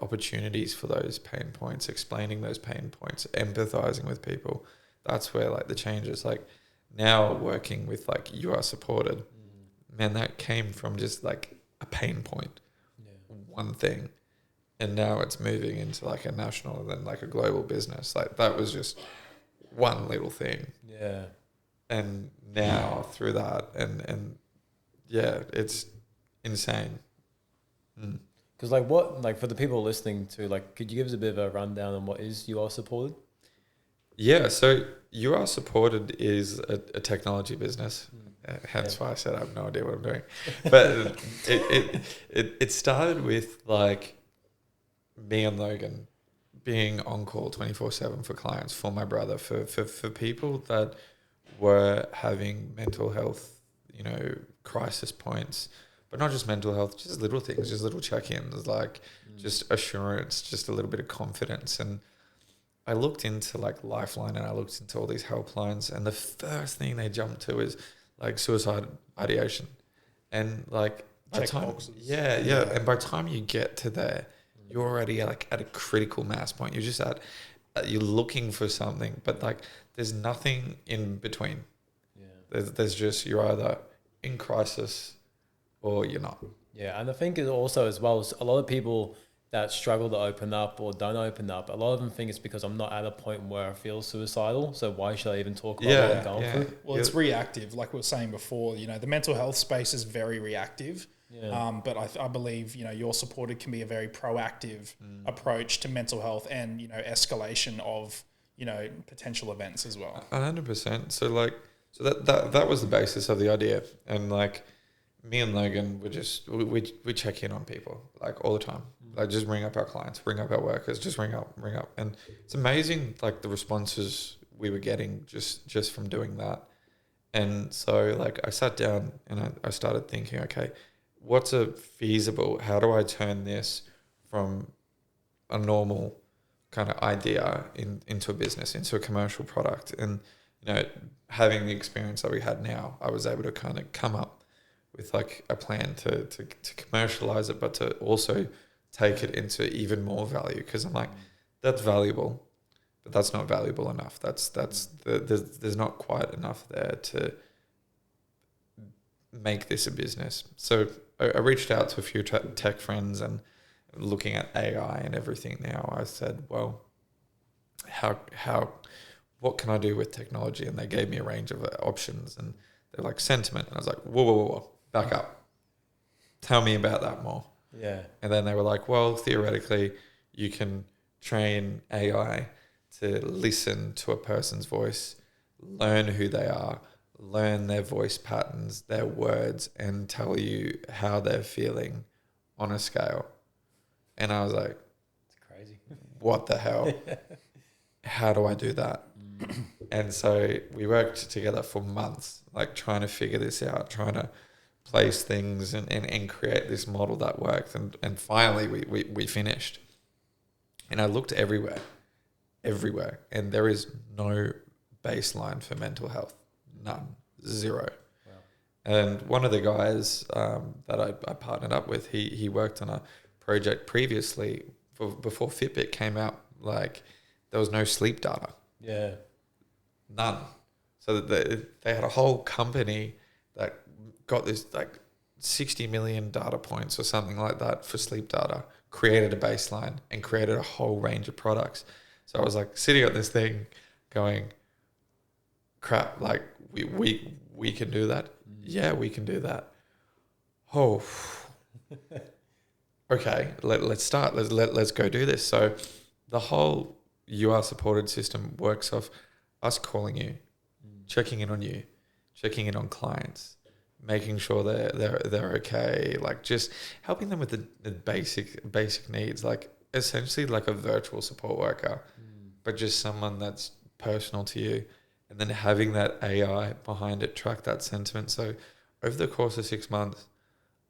opportunities for those pain points, explaining those pain points, empathizing with people. That's where like the change is. Like now working with like You Are Supported, man, that came from just like a pain point, one thing, and now it's moving into like a national and then like a global business. Like that was just one little thing. Yeah. And now through that and it's insane. Because like for the people listening to, like, could you give us a bit of a rundown on what is You Are Supported? Yeah, so You Are Supported is a technology business. Hence why I said I have no idea what I'm doing. But it started with like me and Logan being on call 24/7 for clients, for my brother, for people that were having mental health, crisis points, but not just mental health, just little things, just little check-ins, like just assurance, just a little bit of confidence. And I looked into like Lifeline and I looked into all these helplines, and the first thing they jumped to is like suicide ideation. And like by Check time, boxes. and by the time you get to there, you're already like at a critical mass point. You're just you're looking for something, but like there's nothing in between. There's just, you're either in crisis or you're not. Yeah, and I think it also as well, a lot of people that struggle to open up or don't open up, a lot of them think it's because I'm not at a point where I feel suicidal, so why should I even talk about what I'm going through? Well, it's reactive, like we were saying before. The mental health space is very reactive. But I believe You're Supported can be a very proactive approach to mental health and escalation of potential events as well. 100%. So that was the basis of the idea, and like me and Logan we check in on people like all the time. Like just ring up our clients, ring up our workers, just ring up, and it's amazing like the responses we were getting just from doing that. And so like I sat down and I started thinking, okay, what's a feasible, how do I turn this from a normal kind of idea into a business, into a commercial product? And, having the experience that we had now, I was able to kind of come up with like a plan to commercialize it, but to also take it into even more value. Because I'm like, that's valuable, but that's not valuable enough. There's not quite enough there to make this a business. So I reached out to a few tech friends, and looking at AI and everything now, I said, well, what can I do with technology? And they gave me a range of options, and they're like sentiment. And I was like, whoa, back up. Tell me about that more. Yeah. And then they were like, well, theoretically, you can train AI to listen to a person's voice, learn who they are, learn their voice patterns, their words, and tell you how they're feeling on a scale. And I was like, it's crazy. What the hell? How do I do that? And so we worked together for months, like trying to figure this out, trying to place things and create this model that worked. And finally we finished. And I looked everywhere. And there is no baseline for mental health. None. Zero. Wow. And one of the guys that I partnered up with, he worked on a project previously before Fitbit came out. Like there was no sleep data. Yeah. None. So they had a whole company that got this like 60 million data points or something like that for sleep data, created a baseline and created a whole range of products. So I was like sitting at this thing going, crap, like we can do that. Yeah, we can do that. Oh, okay. Let's start. Let's go do this. So the whole You Are Supported system works off us calling you, checking in on you, checking in on clients, making sure they're okay, like just helping them with the basic needs, like essentially like a virtual support worker, but just someone that's personal to you, and then having that AI behind it track that sentiment. So over the course of 6 months,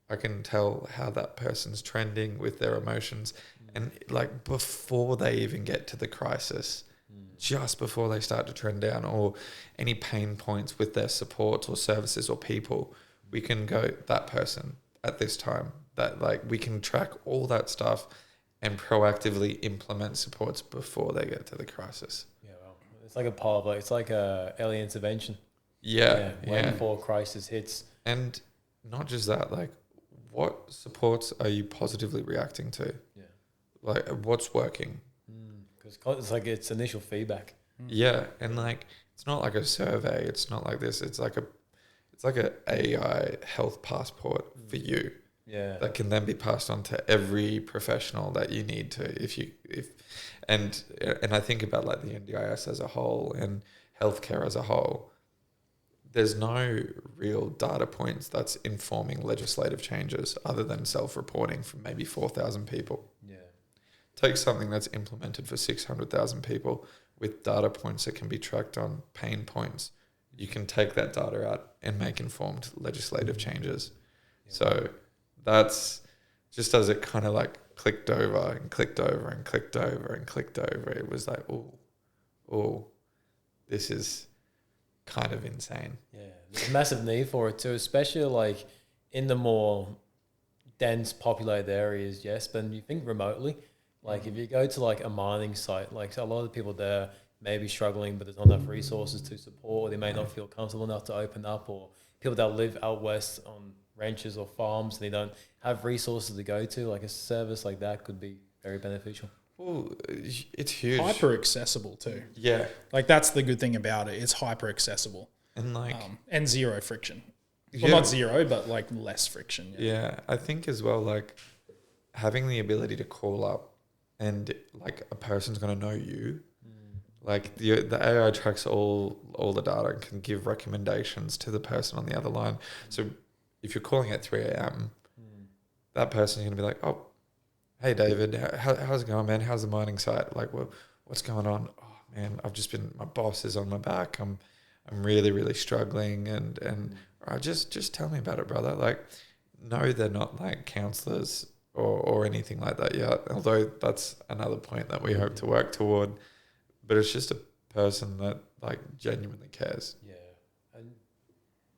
I can tell how that person's trending with their emotions, and like before they even get to the crisis, just before they start to trend down, or any pain points with their supports or services or people, we can go, that person at this time, that like we can track all that stuff and proactively implement supports before they get to the crisis. Yeah, well, it's like a part of it's like a early intervention. Yeah. Way before crisis hits. And not just that, like what supports are you positively reacting to? Yeah. Like what's working? Because it's like it's initial feedback. Yeah, and like it's not like a survey. It's not like this. It's like a AI health passport for you. Yeah. That can then be passed on to every professional that you need to. And I think about like the NDIS as a whole and healthcare as a whole. There's no real data points that's informing legislative changes other than self-reporting from maybe 4,000 people. Yeah. Take something that's implemented for 600,000 people with data points that can be tracked on pain points. You can take that data out and make informed legislative changes. Yeah. So that's just as it kind of like clicked over and clicked over and clicked over and clicked over. It was like, oh, this is kind of insane. Yeah, there's a massive need for it too, especially like in the more dense populated areas, yes, but you think remotely, like if you go to like a mining site, like a lot of the people there may be struggling, but there's not enough resources to support, or they may not feel comfortable enough to open up, or people that live out west on ranches or farms, they don't have resources to go to, like a service like that could be very beneficial. Well, it's huge. Hyper accessible too. Yeah. Like that's the good thing about it. It's hyper accessible. And like... and zero friction. Well, yeah. not zero, but like less friction. Yeah. I think as well, like having the ability to call up and like a person's going to know you. Like the AI tracks all the data and can give recommendations to the person on the other line. So if you're calling at 3 a.m., that person's going to be like, oh, hey, David, how's it going, man? How's the mining site? Like, what's going on? Oh, man, my boss is on my back. I'm really, really struggling. And all right, just tell me about it, brother. Like, no, they're not like counselors or anything like that yet. Although that's another point that we hope to work toward. But it's just a person that like genuinely cares. Yeah. And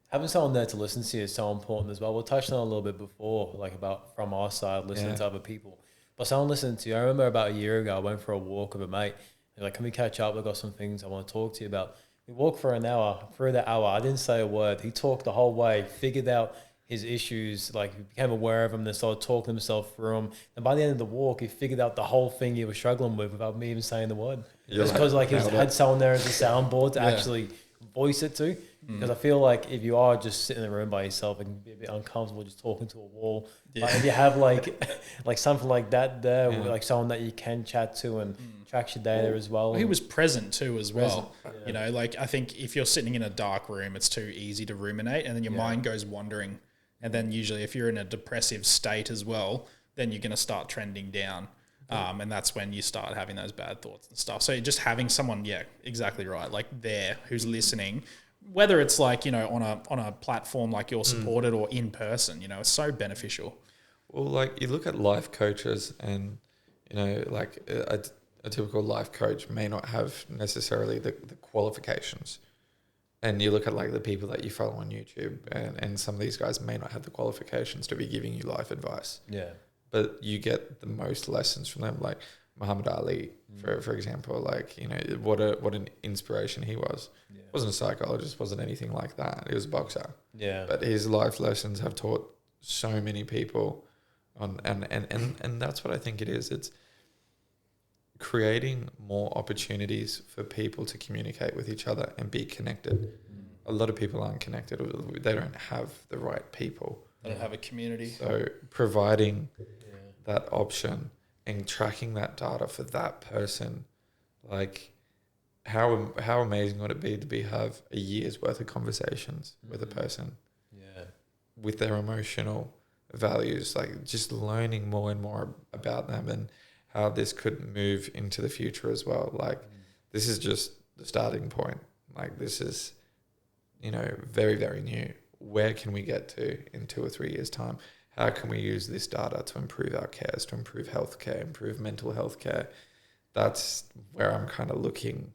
having someone there to listen to you is so important as well. We touched on it a little bit before, like about from our side, listening to other people. But someone listening to you, I remember about a year ago, I went for a walk with a mate. They're like, can we catch up? I've got some things I want to talk to you about. We walked for an hour. Through the hour, I didn't say a word. He talked the whole way, figured out his issues, like he became aware of them, then started talking himself through them. And by the end of the walk, he figured out the whole thing he was struggling with without me even saying the word. Just because like he had someone there as a soundboard to actually voice it to. Because I feel like if you are just sitting in the room by yourself, it can be a bit uncomfortable just talking to a wall. Yeah. Like if you have like something like that there, with like someone that you can chat to and tracks your data as well. He was present too as well. You know, like I think if you're sitting in a dark room, it's too easy to ruminate and then your mind goes wandering. And then usually if you're in a depressive state as well, then you're going to start trending down. And that's when you start having those bad thoughts and stuff. So just having someone, exactly right, like there who's listening, whether it's like, you know, on a platform like you're supported or in person, you know, it's so beneficial. Well, like you look at life coaches and, you know, like a typical life coach may not have necessarily the qualifications. And you look at like the people that you follow on YouTube and some of these guys may not have the qualifications to be giving you life advice. Yeah. But you get the most lessons from them, like Muhammad Ali, for example. Like, you know, what an inspiration he was. Yeah. Wasn't a psychologist, wasn't anything like that. He was a boxer. Yeah. But his life lessons have taught so many people and that's what I think it is. It's creating more opportunities for people to communicate with each other and be connected. A lot of people aren't connected. They don't have the right people. They don't have a community. So providing that option and tracking that data for that person, like how amazing would it be to have a year's worth of conversations with a person? Yeah. with their emotional values, like just learning more and more about them and how this could move into the future as well. Like this is just the starting point. Like this is, very, very new. Where can we get to in 2 or 3 years' time? How can we use this data to improve our cares, to improve healthcare, improve mental health care? That's where I'm kind of looking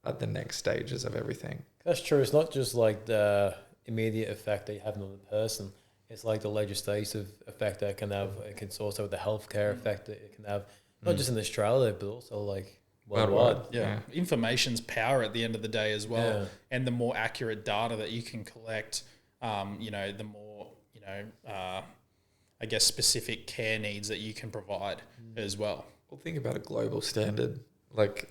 at the next stages of everything. That's true. It's not just like the immediate effect that you have on the person. It's like the legislative effect that it can have. It can also the healthcare effect that it can have, not just in Australia, but also like worldwide. Yeah. Information's power at the end of the day as well. Yeah. And the more accurate data that you can collect, the more, I guess specific care needs that you can provide as well. Well, think about a global standard. Like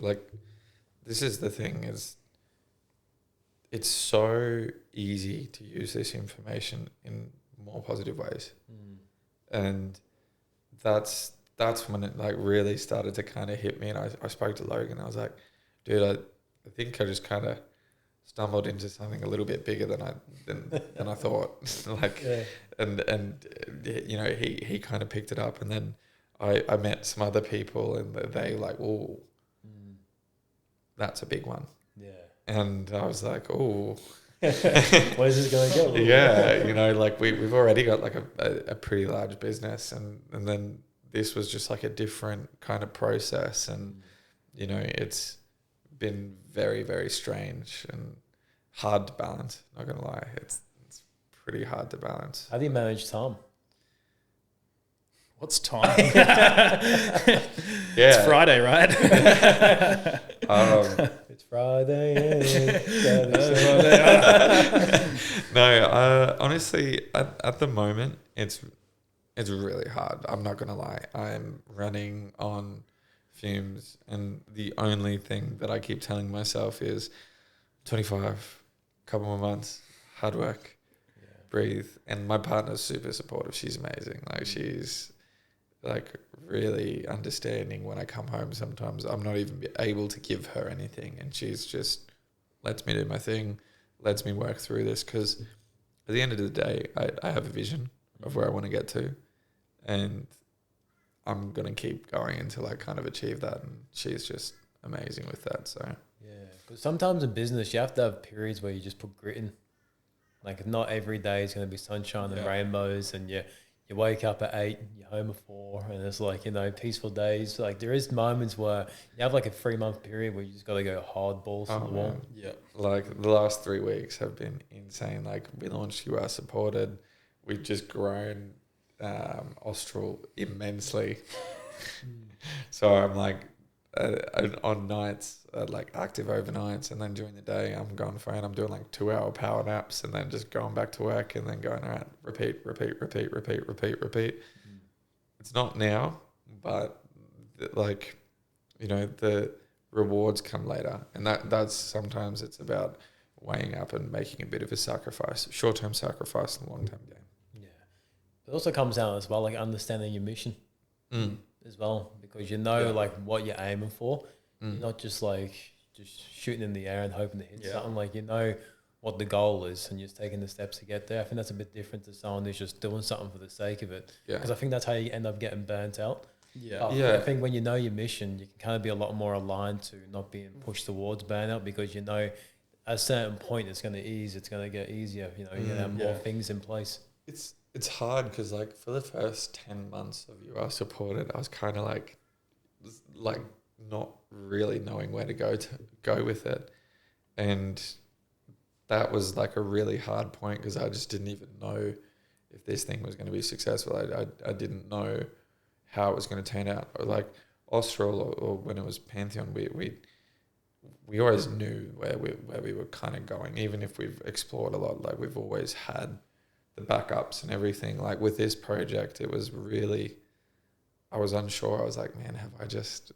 this is the thing is it's so easy to use this information in more positive ways. And that's when it like really started to kind of hit me. And I spoke to Logan. I was like, dude, I think I just kind of stumbled into something a little bit bigger than I thought. And he kind of picked it up, and then I met some other people, and they like, oh, that's a big one. Yeah. And I was like, oh, where's this going to go? Yeah, like we've already got like a pretty large business, and then this was just like a different kind of process, and it's been very, very strange and hard to balance. Not gonna lie, it's pretty hard to balance. How do you manage time? What's time? Yeah, it's Friday, right? It's Friday. No, honestly, at the moment, it's really hard. I'm not gonna lie. I'm running on fumes, and the only thing that I keep telling myself is 25, couple more months, hard work, breathe. And my partner's super supportive. She's amazing. Like she's like really understanding. When I come home, sometimes I'm not even able to give her anything, and she's just lets me do my thing, lets me work through this, because at the end of the day, I have a vision of where I want to get to, and I'm going to keep going until I kind of achieve that. And she's just amazing with that. So yeah, because sometimes in business, you have to have periods where you just put grit in. Like not every day is going to be sunshine and rainbows, and you wake up at 8, you're home at 4, and it's like, peaceful days. Like there is moments where you have like a 3-month period where you just got to go hard balls to the wall. Man. Yeah. Like the last 3 weeks have been insane. Like we launched US Supported. We've just grown Austral immensely. So I'm like on nights, like active overnights, and then during the day I'm going for it. I'm doing like 2-hour power naps, and then just going back to work, and then going, all right, repeat. It's not now, but the rewards come later, and that's sometimes it's about weighing up and making a bit of a sacrifice, short-term sacrifice and long-term gain. It also comes down as well, like understanding your mission as well, because like what you're aiming for. You're not just shooting in the air and hoping to hit something. Like what the goal is, and you're just taking the steps to get there. I think that's a bit different to someone who's just doing something for the sake of it. Because I think that's how you end up getting burnt out. I think when you know your mission, you can kind of be a lot more aligned to not being pushed towards burnout, because at a certain point it's going to ease. It's going to get easier. You're going to have more things in place. It's hard because like for the first 10 months of You Are Supported, I was kind of like not really knowing where to go with it, and that was like a really hard point because I just didn't even know if this thing was going to be successful. I didn't know how it was going to turn out. Or like Austral or when it was Pantheon, we always knew where we were kind of going, even if we've explored a lot. Like we've always had the backups and everything. Like with this project, it was really, I was unsure. I was like, man, have I just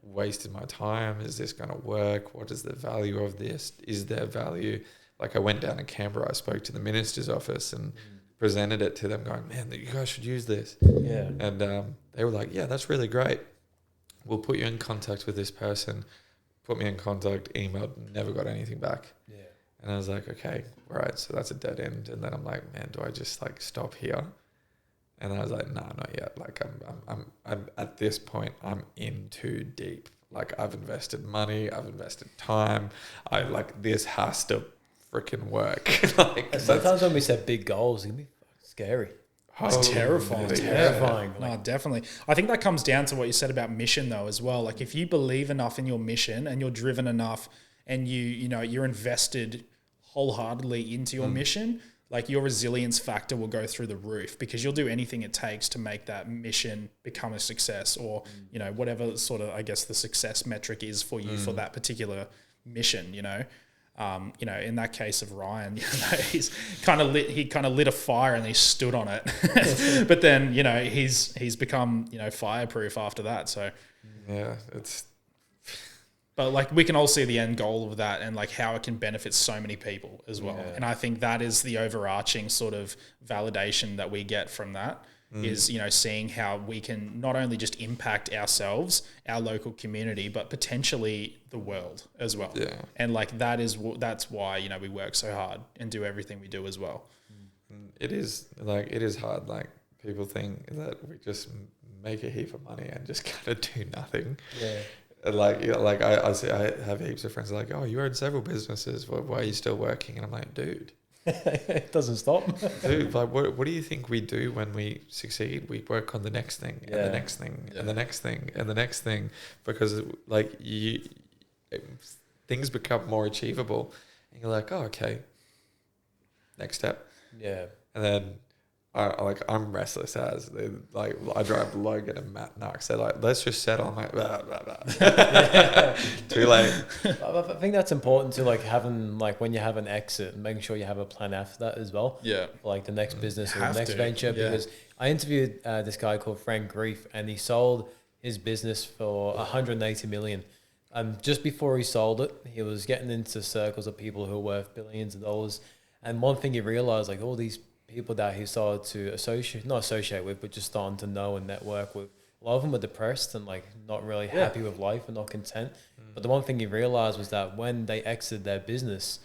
wasted my time? Is this going to work? What is the value of this? Is there value? Like I went down to Canberra, I spoke to the minister's office and presented it to them going, man, you guys should use this. Yeah. And they were like, yeah, that's really great. We'll put you in contact with this person. Put me in contact, emailed, never got anything back. Yeah. And I was like, okay, right, so that's a dead end. And then I'm like, man, do I just like stop here? And I was like, nah, not yet. Like I'm at this point, I'm in too deep. Like I've invested money, I've invested time. I like, this has to freaking work. Like sometimes when we set big goals, it can be scary. It's terrifying. Terrifying. No, definitely. I think that comes down to what you said about mission though as well. Like if you believe enough in your mission and you're driven enough and you're invested wholeheartedly into your mission, like your resilience factor will go through the roof because you'll do anything it takes to make that mission become a success or, whatever sort of, I guess, the success metric is for you for that particular mission, in that case of Ryan, he's kind of lit a fire and he stood on it. But then, he's become, fireproof after that. So yeah, it's, but like we can all see the end goal of that and like how it can benefit so many people as well. Yeah. And I think that is the overarching sort of validation that we get from that is, seeing how we can not only just impact ourselves, our local community, but potentially the world as well. Yeah. And like that's why, we work so hard and do everything we do as well. It is hard. Like people think that we just make a heap of money and just kind of do nothing. Yeah. Like I have heaps of friends like, oh, you own several businesses. Why are you still working? And I'm like, dude, it doesn't stop. Dude, like, what do you think we do when we succeed? We work on the next thing and the next thing and the next thing and the next thing because like things become more achievable and you're like, oh, okay, next step. Yeah. And then I'm restless as like I drive Logan and Matt Knox. They're like, let's just settle. I'm like, blah, blah, blah. Too late. I think that's important to like having like when you have an exit, making sure you have a plan after that as well. Yeah. For, like the next business or the next venture. Because I interviewed this guy called Frank Grief and he sold his business for 180 million. Just before he sold it, he was getting into circles of people who were worth billions of dollars. And one thing he realized, like all these people that he started to not associate with, but just starting to know and network with, a lot of them were depressed and like not really happy with life and not content. But the one thing he realized was that when they exited their business,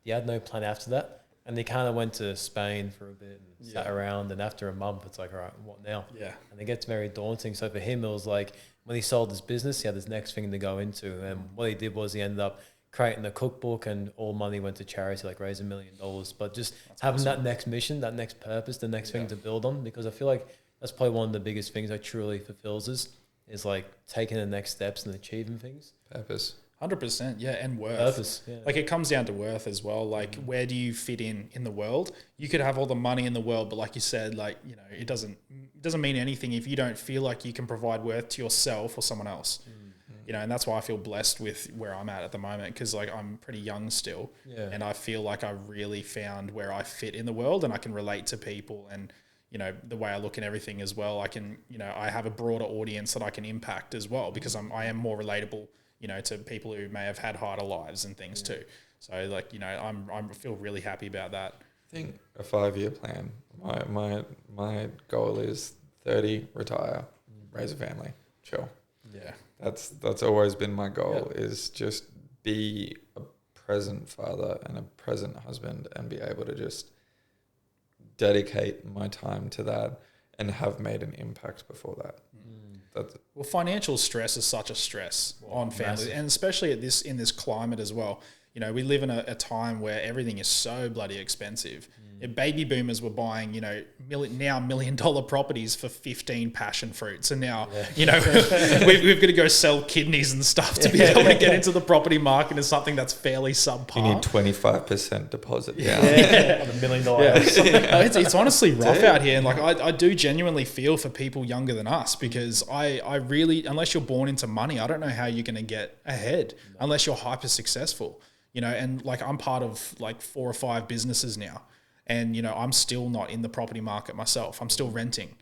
he had no plan after that. And they kind of went to Spain for a bit and sat around. And after a month, it's like, all right, what now? Yeah. And it gets very daunting. So for him, it was like when he sold his business, he had this next thing to go into. And what he did was he ended up creating a cookbook and all money went to charity, like raise $1 million. But just having that next mission, that next purpose, the next thing to build on, because I feel like that's probably one of the biggest things that truly fulfills us is like taking the next steps and achieving things. Purpose. 100%, yeah, and worth. Purpose, yeah. Like it comes down to worth as well. Like where do you fit in the world? You could have all the money in the world, but like you said, like it doesn't mean anything if you don't feel like you can provide worth to yourself or someone else. And that's why I feel blessed with where I'm at the moment because like I'm pretty young still, and I feel like I really found where I fit in the world and I can relate to people and the way I look and everything as well. I can I have a broader audience that I can impact as well because I am more relatable. To people who may have had harder lives and things too. So like, I feel really happy about that. I think a 5-year plan. My goal is 30, retire, raise a family, chill. Yeah. That's always been my goal is just be a present father and a present husband and be able to just dedicate my time to that and have made an impact before that. Well, financial stress is such a stress on families, and especially in this climate as well. We live in a time where everything is so bloody expensive. Baby boomers were buying, now $1 million properties for 15 passion fruits. And now, we've got to go sell kidneys and stuff to be able to get into the property market as something that's fairly subpar. You need 25% deposit down. On $1 million. It's honestly rough out here. And like, I do genuinely feel for people younger than us because I really, unless you're born into money, I don't know how you're going to get ahead unless you're hyper successful. And like I'm part of like 4 or 5 businesses now. And, I'm still not in the property market myself. I'm still renting,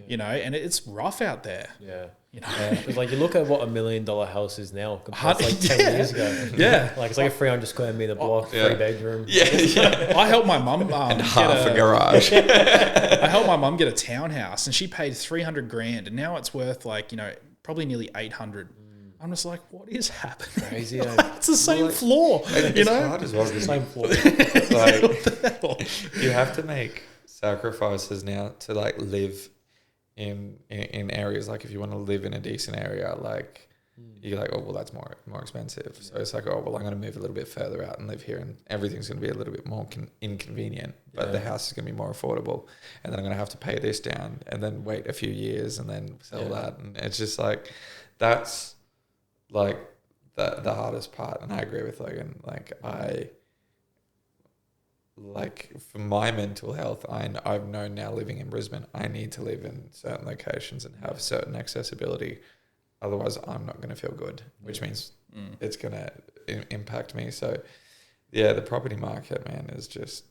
and it's rough out there. Yeah. It's like you look at what $1 million house is now compared to like 10 years ago. Yeah. Like it's like a 300 square meter block, 3-bedroom. Yeah. I helped my mum and half a garage. I helped my mum get a townhouse and she paid $300,000 and now it's worth like, probably nearly 800. I'm just like, what is happening? Crazy. It's the same floor, It's hard as well. The same floor. Like, you have to make sacrifices now to like live in areas. Like if you want to live in a decent area, like you're like, oh well, that's more expensive. So it's like, oh well, I'm going to move a little bit further out and live here, and everything's going to be a little bit more inconvenient, but the house is going to be more affordable, and then I'm going to have to pay this down, and then wait a few years, and then sell that, and it's just like that's like the hardest part. And I agree with Logan. Like for my mental health, I've known now living in Brisbane, I need to live in certain locations and have certain accessibility. Otherwise, I'm not going to feel good, which means it's going to impact me. So, yeah, the property market, man, is just...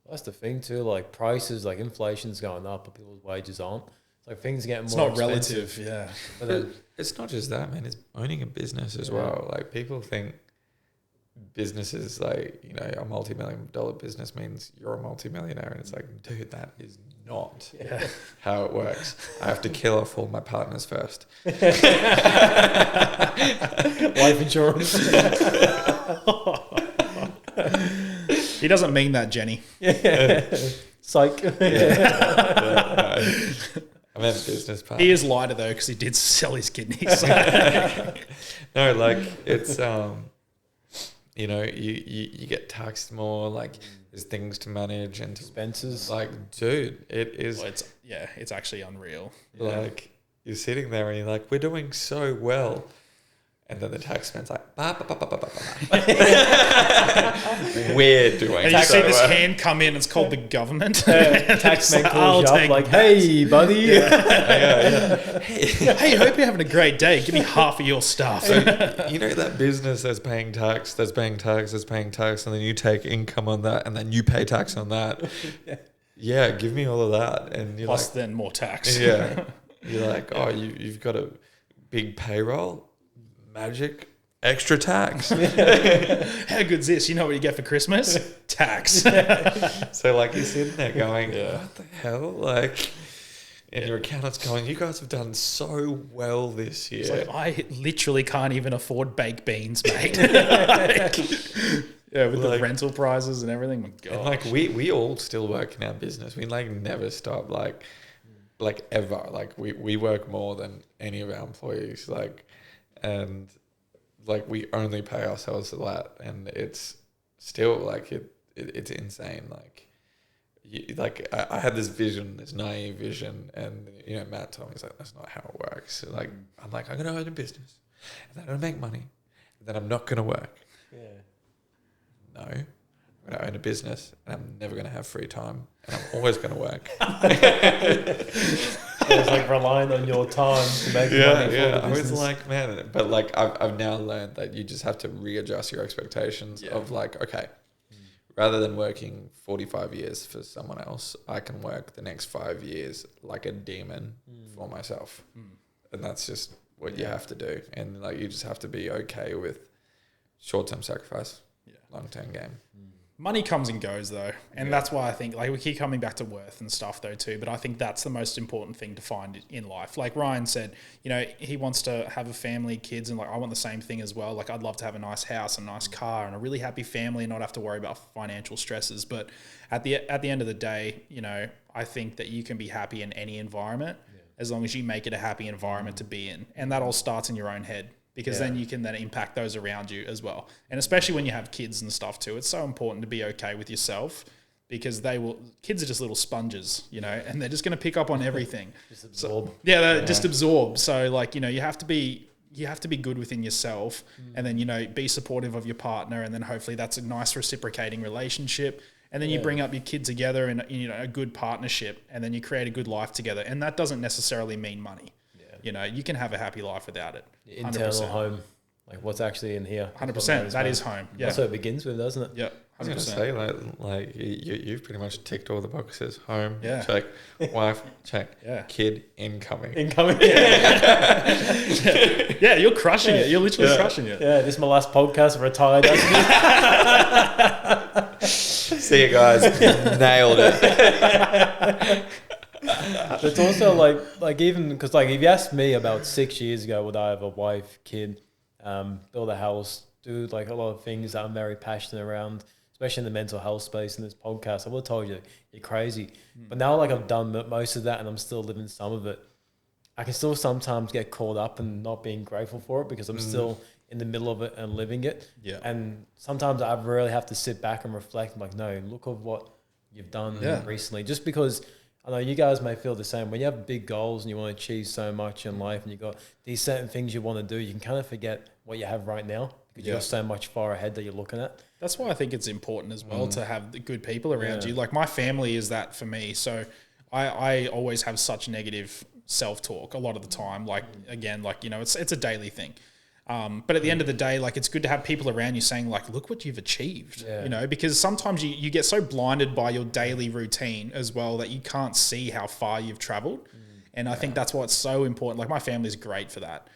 That's the thing too, like prices, like inflation's going up, but people's wages aren't. It's like things are getting It's more not expensive. relative, yeah. But then, It's not just that, man. It's owning a business as well. Like people think businesses, like, you know, a multi-million-dollar business means you're a multi-millionaire, and it's like, dude, that is not how it works. I have to kill off all my partners first. life insurance. He doesn't mean that, Jenny. Psych. I meant business partner. He is lighter though, because he did sell his kidneys. No, like it's you know, you get taxed more, like there's things to manage and Expenses. like, dude, it is Well, it's actually unreal. like you're sitting there and you're like, we're doing so well. And then the taxman's like, we're doing And you so see this well. hand come in, it's called the government. Taxman I'll calls you up take like, that. hey, buddy. Hey, hope you're having a great day. Give me half of your stuff. You know that business that's paying tax, and then you take income on that, and then you pay tax on that. Yeah, give me all of that. And you're Plus like, then more tax. yeah. You're like, oh, you've got a big payroll, magic, extra tax. How good's this? You know what you get for Christmas? Tax. So like you're sitting there going, what the hell? Like, and your accountant's going, you guys have done so well this year. It's like, I literally can't even afford baked beans, mate. Yeah, with the Like- rental prices and everything. My God. And like we all still work in our business. We like never stop, like ever. Like we work more than any of our employees. Like, and like we only pay ourselves for that, and it's still like it's insane. Like, I had this vision, this naive vision, and you know Matt told me, he's like, that's not how it works. So like I'm like, I'm gonna own a business, and then I'm gonna make money, and then I'm not gonna work. No, I'm going to own a business, and I'm never going to have free time, and I'm always going to work. It's like relying on your time to make money for the I was business. like, man, but like I've now learned that you just have to readjust your expectations of like, okay, rather than working 45 years for someone else, I can work the next 5 years like a demon for myself. And that's just what you have to do. And like, you just have to be okay with short-term sacrifice, long-term game. Money comes and goes though, and that's why I think like we keep coming back to worth and stuff though too. But I think that's the most important thing to find in life. Like Ryan said, you know, he wants to have a family, kids, and like I want the same thing as well. Like I'd love to have a nice house, a nice car, and a really happy family, and not have to worry about financial stresses. But at the end of the day, you know, I think that you can be happy in any environment as long as you make it a happy environment to be in, and that all starts in your own head. Because then you can then impact those around you as well. And especially when you have kids and stuff too, it's so important to be okay with yourself, because kids are just little sponges, you know, and they're just going to pick up on everything. Just absorb. Just absorb. So like, you know, you have to be good within yourself, and then, you know, be supportive of your partner, and then hopefully that's a nice reciprocating relationship. And then you bring up your kid together in, you know, a good partnership, and then you create a good life together. And that doesn't necessarily mean money. You know, you can have a happy life without it. Internal 100%. home, like what's actually in here. 100%. That is home. Yeah. That's what it begins with, doesn't it? Yeah. I was going to say, like you've pretty much ticked all the boxes. Home, check. Wife, check. Kid, incoming. Yeah, you're crushing it. You're literally crushing it. Yeah, this is my last podcast. Retired. See you guys. Nailed it. It's also like even because like if you asked me about 6 years ago, would I have a wife, kid, build a house, do like a lot of things that I'm very passionate around, especially in the mental health space in this podcast. I would have told you, you're crazy. But now like I've done most of that and I'm still living some of it, I can still sometimes get caught up and not being grateful for it because I'm still in the middle of it and living it. Yeah. And sometimes I really have to sit back and reflect. I'm like, no, look at what you've done recently. Just because I know you guys may feel the same. When you have big goals and you want to achieve so much in life and you've got these certain things you want to do, you can kind of forget what you have right now because you've got so much far ahead that you're looking at. That's why I think it's important as well to have the good people around you. Like my family is that for me. So I always have such negative self-talk a lot of the time. Like, again, like, you know, it's a daily thing. But at the end of the day, like it's good to have people around you saying like, look what you've achieved, you know, because sometimes you get so blinded by your daily routine as well that you can't see how far you've traveled. And I think that's why it's so important. Like my family's great for that.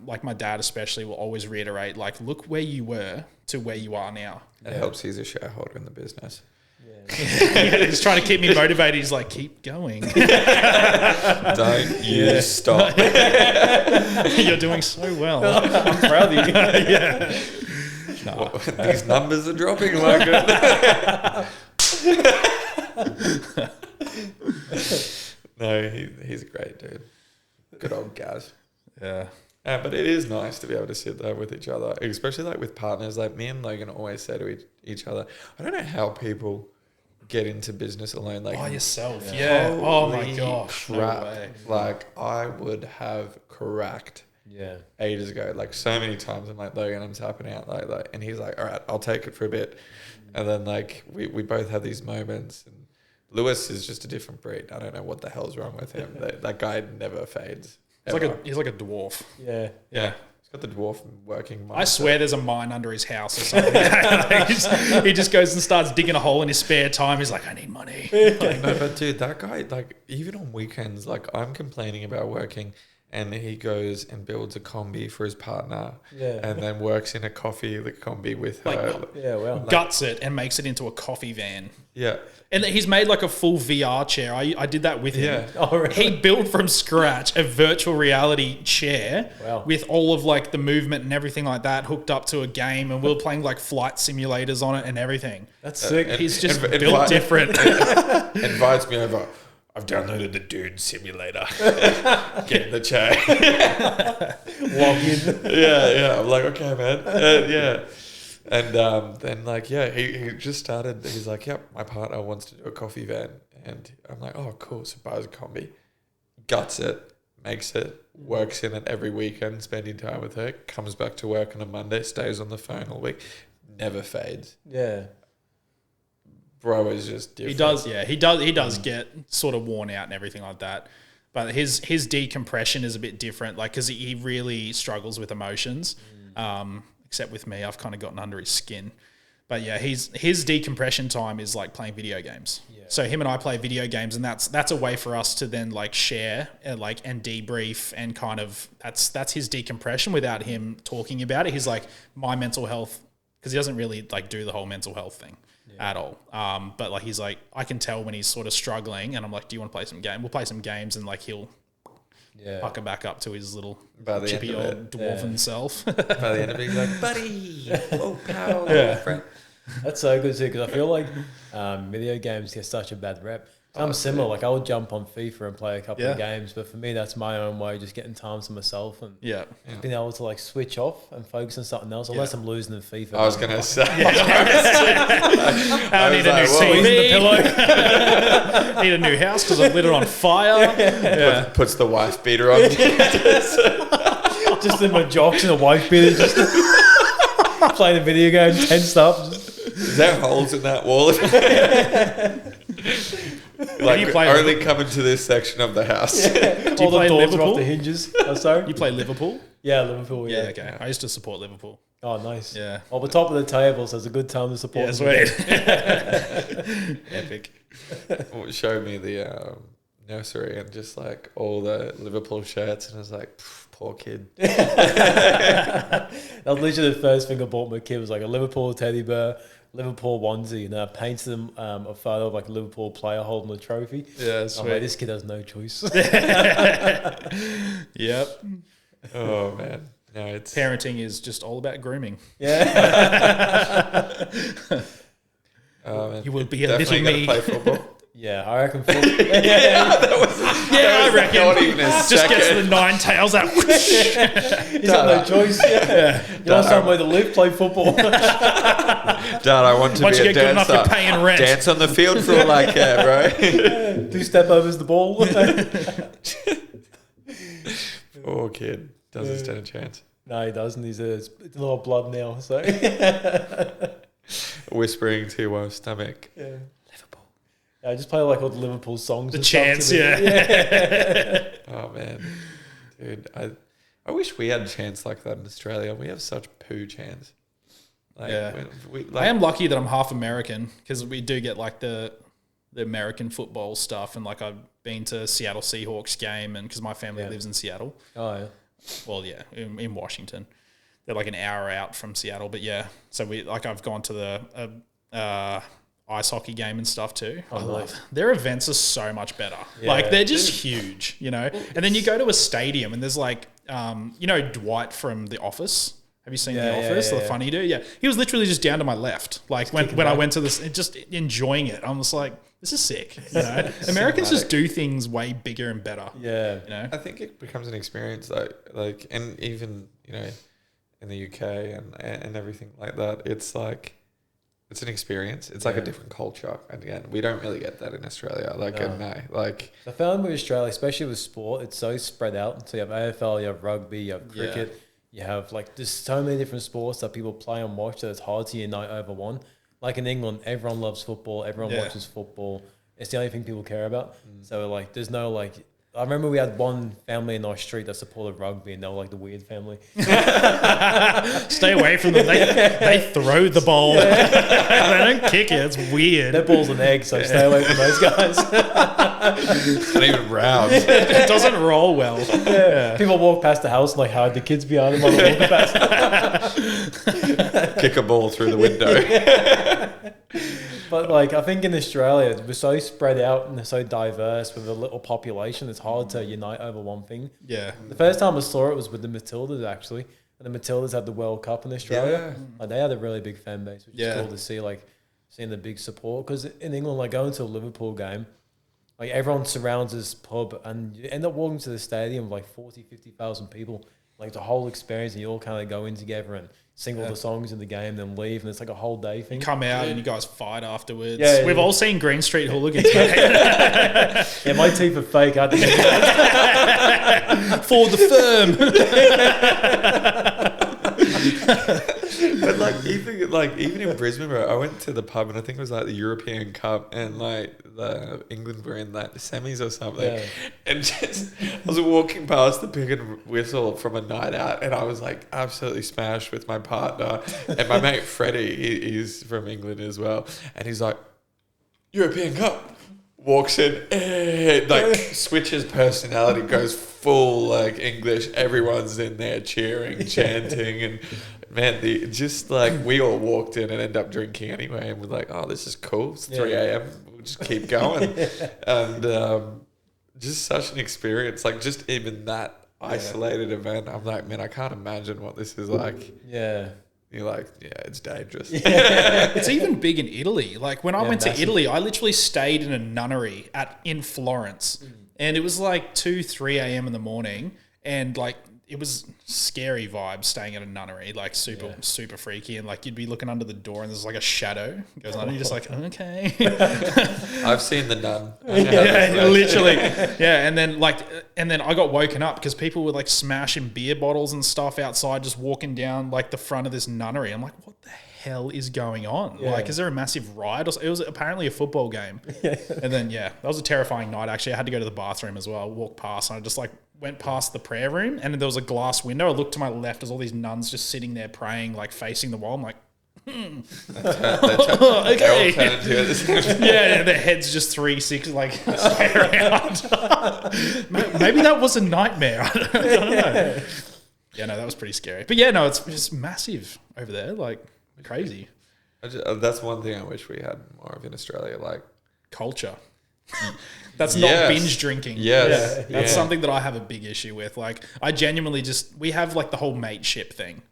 Like my dad especially will always reiterate, like, look where you were to where you are now. It helps he's a shareholder in the business. He's trying to keep me motivated. He's like, keep going. Don't you stop. You're doing so well. I'm proud of you. No. These numbers are dropping like it. No, he's a great dude. Good old Gaz. Yeah. But it is nice to be able to sit there with each other, especially like with partners. Like me and Logan always say to each other, I don't know how people get into business alone. Like by yourself. Yeah. Oh my gosh. Crap. No way. Like I would have cracked ages ago. Like so many times I'm like, Logan, I'm tapping out like, and he's like, all right, I'll take it for a bit. And then like we both have these moments, and Lewis is just a different breed. I don't know what the hell's wrong with him. That guy never fades. He's like a dwarf. Yeah. Yeah. He's got the dwarf working mindset. I swear there's a mine under his house or something. He just goes and starts digging a hole in his spare time. He's like, I need money. Like, no, but dude, that guy, like, even on weekends, like, I'm complaining about working, and he goes and builds a combi for his partner, and then works in the combi with her. Yeah, well. Guts it and makes it into a coffee van. Yeah. And he's made like a full VR chair. I did that with him. Yeah. Oh, really? He built from scratch a virtual reality chair with all of like the movement and everything like that hooked up to a game, and we were playing like flight simulators on it and everything. That's sick. He's just built different. Invites me over. I've downloaded the Dune simulator. Get in the chair. Log in. Yeah. I'm like, okay, man. Yeah. And then like, he just started. He's like, yep, my partner wants to do a coffee van. And I'm like, oh, cool. So buys a combi, guts it, makes it, works in it every weekend, spending time with her, comes back to work on a Monday, stays on the phone all week, never fades. Yeah. Bro is just different. He does get sort of worn out and everything like that. But his decompression is a bit different, like, because he really struggles with emotions. Except with me, I've kind of gotten under his skin. But yeah, his decompression time is like playing video games. Yeah. So him and I play video games, and that's a way for us to then like share and debrief, and kind of that's his decompression without him talking about it. He's like, my mental health, because he doesn't really like do the whole mental health thing at all. But like he's like, I can tell when he's sort of struggling, and I'm like, do you want to play some game? We'll play some games, and like he'll pucker back up to his little chippy old dwarven self. By the end of it, he's like, buddy, pal, friend. That's so good too, because I feel like video games get such a bad rep. I'm similar. Like I'll jump on FIFA and play a couple of games, but for me, that's my own way, just getting time to myself and just being able to like switch off and focus on something else. Unless I'm losing in FIFA. I was gonna say, I need a new TV. Need a new house because I lit it on fire. Puts the wife beater on. Just in my jocks and a wife beater, just playing a video game, tensed up. Is there holes in that wall? Like only coming to this section of the house. Do you All play the doors are Liverpool? off the hinges. Oh, sorry? You play Liverpool? Yeah, Liverpool. Yeah, okay. I used to support Liverpool. Oh, nice. Yeah. Well, the top of the table, so it's a good time to support. Yeah, sweet. Epic. Showed me the nursery and just like all the Liverpool shirts, and I was like, poor kid. That was literally the first thing I bought my kid, was like a Liverpool teddy bear, Liverpool onesie, and I painted them a photo of like a Liverpool player holding a trophy. Yeah, sweet. I'm like, this kid has no choice. Yep. Oh man, No, it's Parenting is just all about grooming. Yeah. You will be a little definitely me. gonna play football. Yeah, I reckon. I reckon. Not even a Just second. gets the 9 tails out. He's got no choice. Yeah. You want somewhere to live, play football. Dad, I want to Once be you a get good enough, dancer. you're paying rent. Dance on the field for all I care, bro. 2 step overs the ball. Poor kid. Doesn't stand a chance. No, he doesn't. He's a little blood now. So Whispering to my stomach. yeah. Liverpool. I just play like all the Liverpool songs. The and stuff chants, to me. yeah. Oh man, dude, I wish we had a chance like that in Australia. We have such poo chants. Like, Yeah. we I am lucky that I'm half American because we do get like the American football stuff, and like I've been to Seattle Seahawks game, and because my family lives in Seattle. Oh yeah. Well, yeah, in Washington. They're like an hour out from Seattle, but yeah. So I've gone to the ice hockey game and stuff too. I love their events are so much better. Yeah. Like they're just huge, you know. And then you go to a stadium and there's like, you know, Dwight from The Office. Have you seen The Office? The funny dude? Yeah, he was literally just down to my left. Like when I went to this, just enjoying it. I'm just like, this is sick. You know, Americans just do things way bigger and better. Yeah. You know, I think it becomes an experience though, like, and even, you know, in the UK and everything like that, it's like, it's an experience. It's like a different culture. And again, we don't really get that in Australia. Like, like I found with Australia, especially with sport, it's so spread out. So you have AFL, you have rugby, you have cricket, you have like, there's so many different sports that people play and watch that it's hard to unite over one. Like in England, everyone loves football, everyone watches football. It's the only thing people care about. So like, there's no like, I remember we had one family in our street that supported rugby, and they were like the weird family. stay away from them. They throw the ball. They don't kick it. It's weird. Their ball's an egg, so stay away from those guys. it's not even round. It doesn't roll well. People walk past the house and like hide the kids behind them on the walking past. Kick a ball through the window. But like, I think in Australia, we're so spread out and they're so diverse with a little population. It's hard to unite over one thing. Yeah. The first time I saw it was with the Matildas, actually. And the Matildas had the World Cup in Australia. Like, they had a really big fan base, which is cool to see, like, seeing the big support. Because in England, like, going to a Liverpool game, like, everyone surrounds this pub and you end up walking to the stadium with, like, 40, 50,000 people. Like, the whole experience, and you all kind of go in together and sing all the songs in the game, then leave, and it's like a whole day thing. Come out and you guys fight afterwards. Yeah, We've all seen Green Street Hooligans. Mate. Yeah, my teeth are fake. I think. For the firm. But like even in Brisbane, bro, I went to the pub and I think it was like the European Cup and like the England were in like the semis or something, and just I was walking past the Pig and Whistle from a night out and I was like absolutely smashed with my partner and my mate Freddie, he's from England as well, and he's like, European Cup. Walks in, like switches personality, goes full like English. Everyone's in there cheering, chanting, and man, just like we all walked in and ended up drinking anyway, and we're like, oh, this is cool. It's 3 a.m. We'll just keep going, and just such an experience. Like just even that isolated event, I'm like, man, I can't imagine what this is like. Yeah. You're like, yeah, it's dangerous. It's even big in Italy. Like when I went to massive. Italy, I literally stayed in a nunnery in Florence, and it was like 2-3 a.m. in the morning, and like it was scary vibes staying at a nunnery, like super freaky, and like you'd be looking under the door and there's like a shadow goes on, and you're just like, okay. I've seen the Nun. Literally. Yeah, and then I got woken up because people were like smashing beer bottles and stuff outside, just walking down like the front of this nunnery. I'm like, what the hell is going on? Yeah. Like, is there a massive riot? It was apparently a football game. And then that was a terrifying night. Actually, I had to go to the bathroom as well. I walked past and I just like went past the prayer room, and then there was a glass window. I looked to my left, there's all these nuns just sitting there praying, like facing the wall. I'm like, okay. Yeah, their heads just 360, like straight around. Maybe that was a nightmare. I don't know. Yeah, no, that was pretty scary. But yeah, no, it's just massive over there, like crazy. That's one thing I wish we had more of in Australia, like Culture. That's not binge drinking. Yes. That's something that I have a big issue with. Like, I genuinely we have like the whole mateship thing.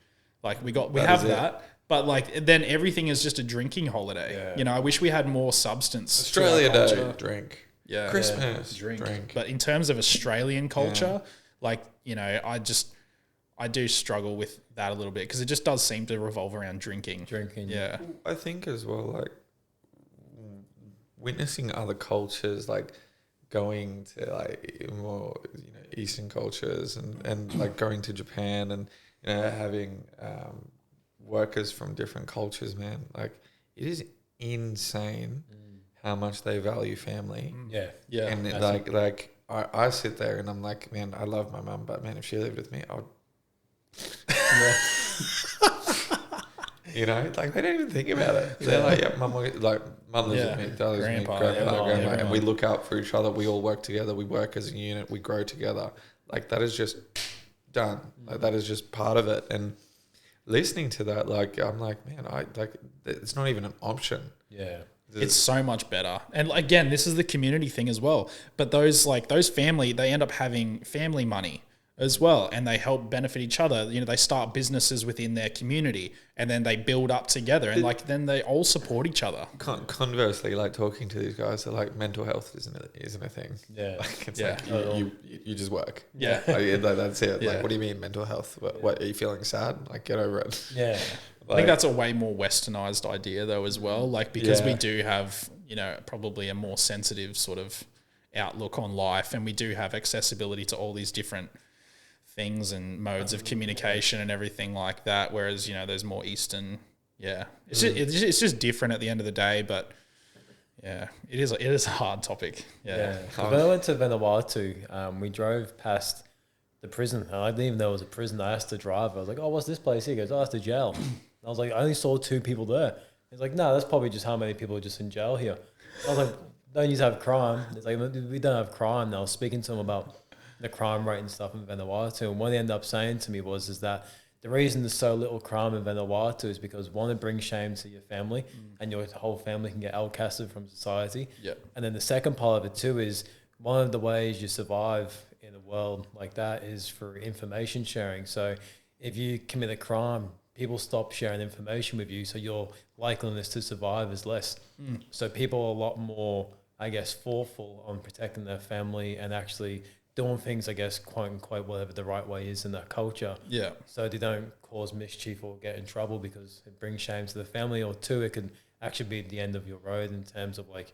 Like we have that. But like then everything is just a drinking holiday. Yeah. You know, I wish we had more substance. Australia Day, drink. Yeah. Christmas, drink. But in terms of Australian culture, like, you know, I do struggle with that a little bit because it just does seem to revolve around drinking. Yeah. I think as well, like witnessing other cultures, like going to like more, you know, Eastern cultures and like going to Japan and, you know, having workers from different cultures, man. Like it is insane how much they value family. Yeah. And like I sit there and I'm like, man, I love my mum, but man, if she lived with me, I would. You know, like they don't even think about it. They're like, yeah, mum lives with me, dad lives with me, grandpa, and we look out for each other. We all work together. We work as a unit. We grow together. Like that is just done. Like that is just part of it. And listening to that, like I'm like, man, it's not even an option. Yeah. It's so much better. And again, this is the community thing as well. But those family, they end up having family money as well, and they help benefit each other. You know, they start businesses within their community and then they build up together and like then they all support each other. Conversely, like talking to these guys, they're like mental health isn't a thing. Yeah. Like it's like you just work. Yeah. Like, that's it. Like what do you mean mental health? What are you feeling sad? Like get over it. Yeah. I think that's a way more westernized idea though as well. Like because we do have, you know, probably a more sensitive sort of outlook on life, and we do have accessibility to all these different things and modes of communication and everything like that. Whereas, you know, there's more Eastern, it's just different at the end of the day. But yeah, it is a hard topic. Yeah. When I went to Vanuatu, we drove past the prison. I didn't even know it was a prison. I asked the driver, I was like, "Oh, what's this place?" He goes, "Oh, it's the jail." And I was like, "I only saw 2 people there." He's like, "No, that's probably just how many people are just in jail here." I was like, "Don't you have crime?" It's like, "We don't have crime." And I was speaking to him about the crime rate and stuff in Vanuatu, and what he ended up saying to me is that the reason there's so little crime in Vanuatu is because one, it brings shame to your family, and your whole family can get outcasted from society. Yeah. And then the second part of it too is one of the ways you survive in a world like that is for information sharing. So if you commit a crime, people stop sharing information with you, so your likeliness to survive is less. So people are a lot more, I guess, thoughtful on protecting their family and actually doing things, I guess, quote unquote, whatever the right way is in that culture. Yeah. So they don't cause mischief or get in trouble because it brings shame to the family, or 2, it could actually be the end of your road in terms of like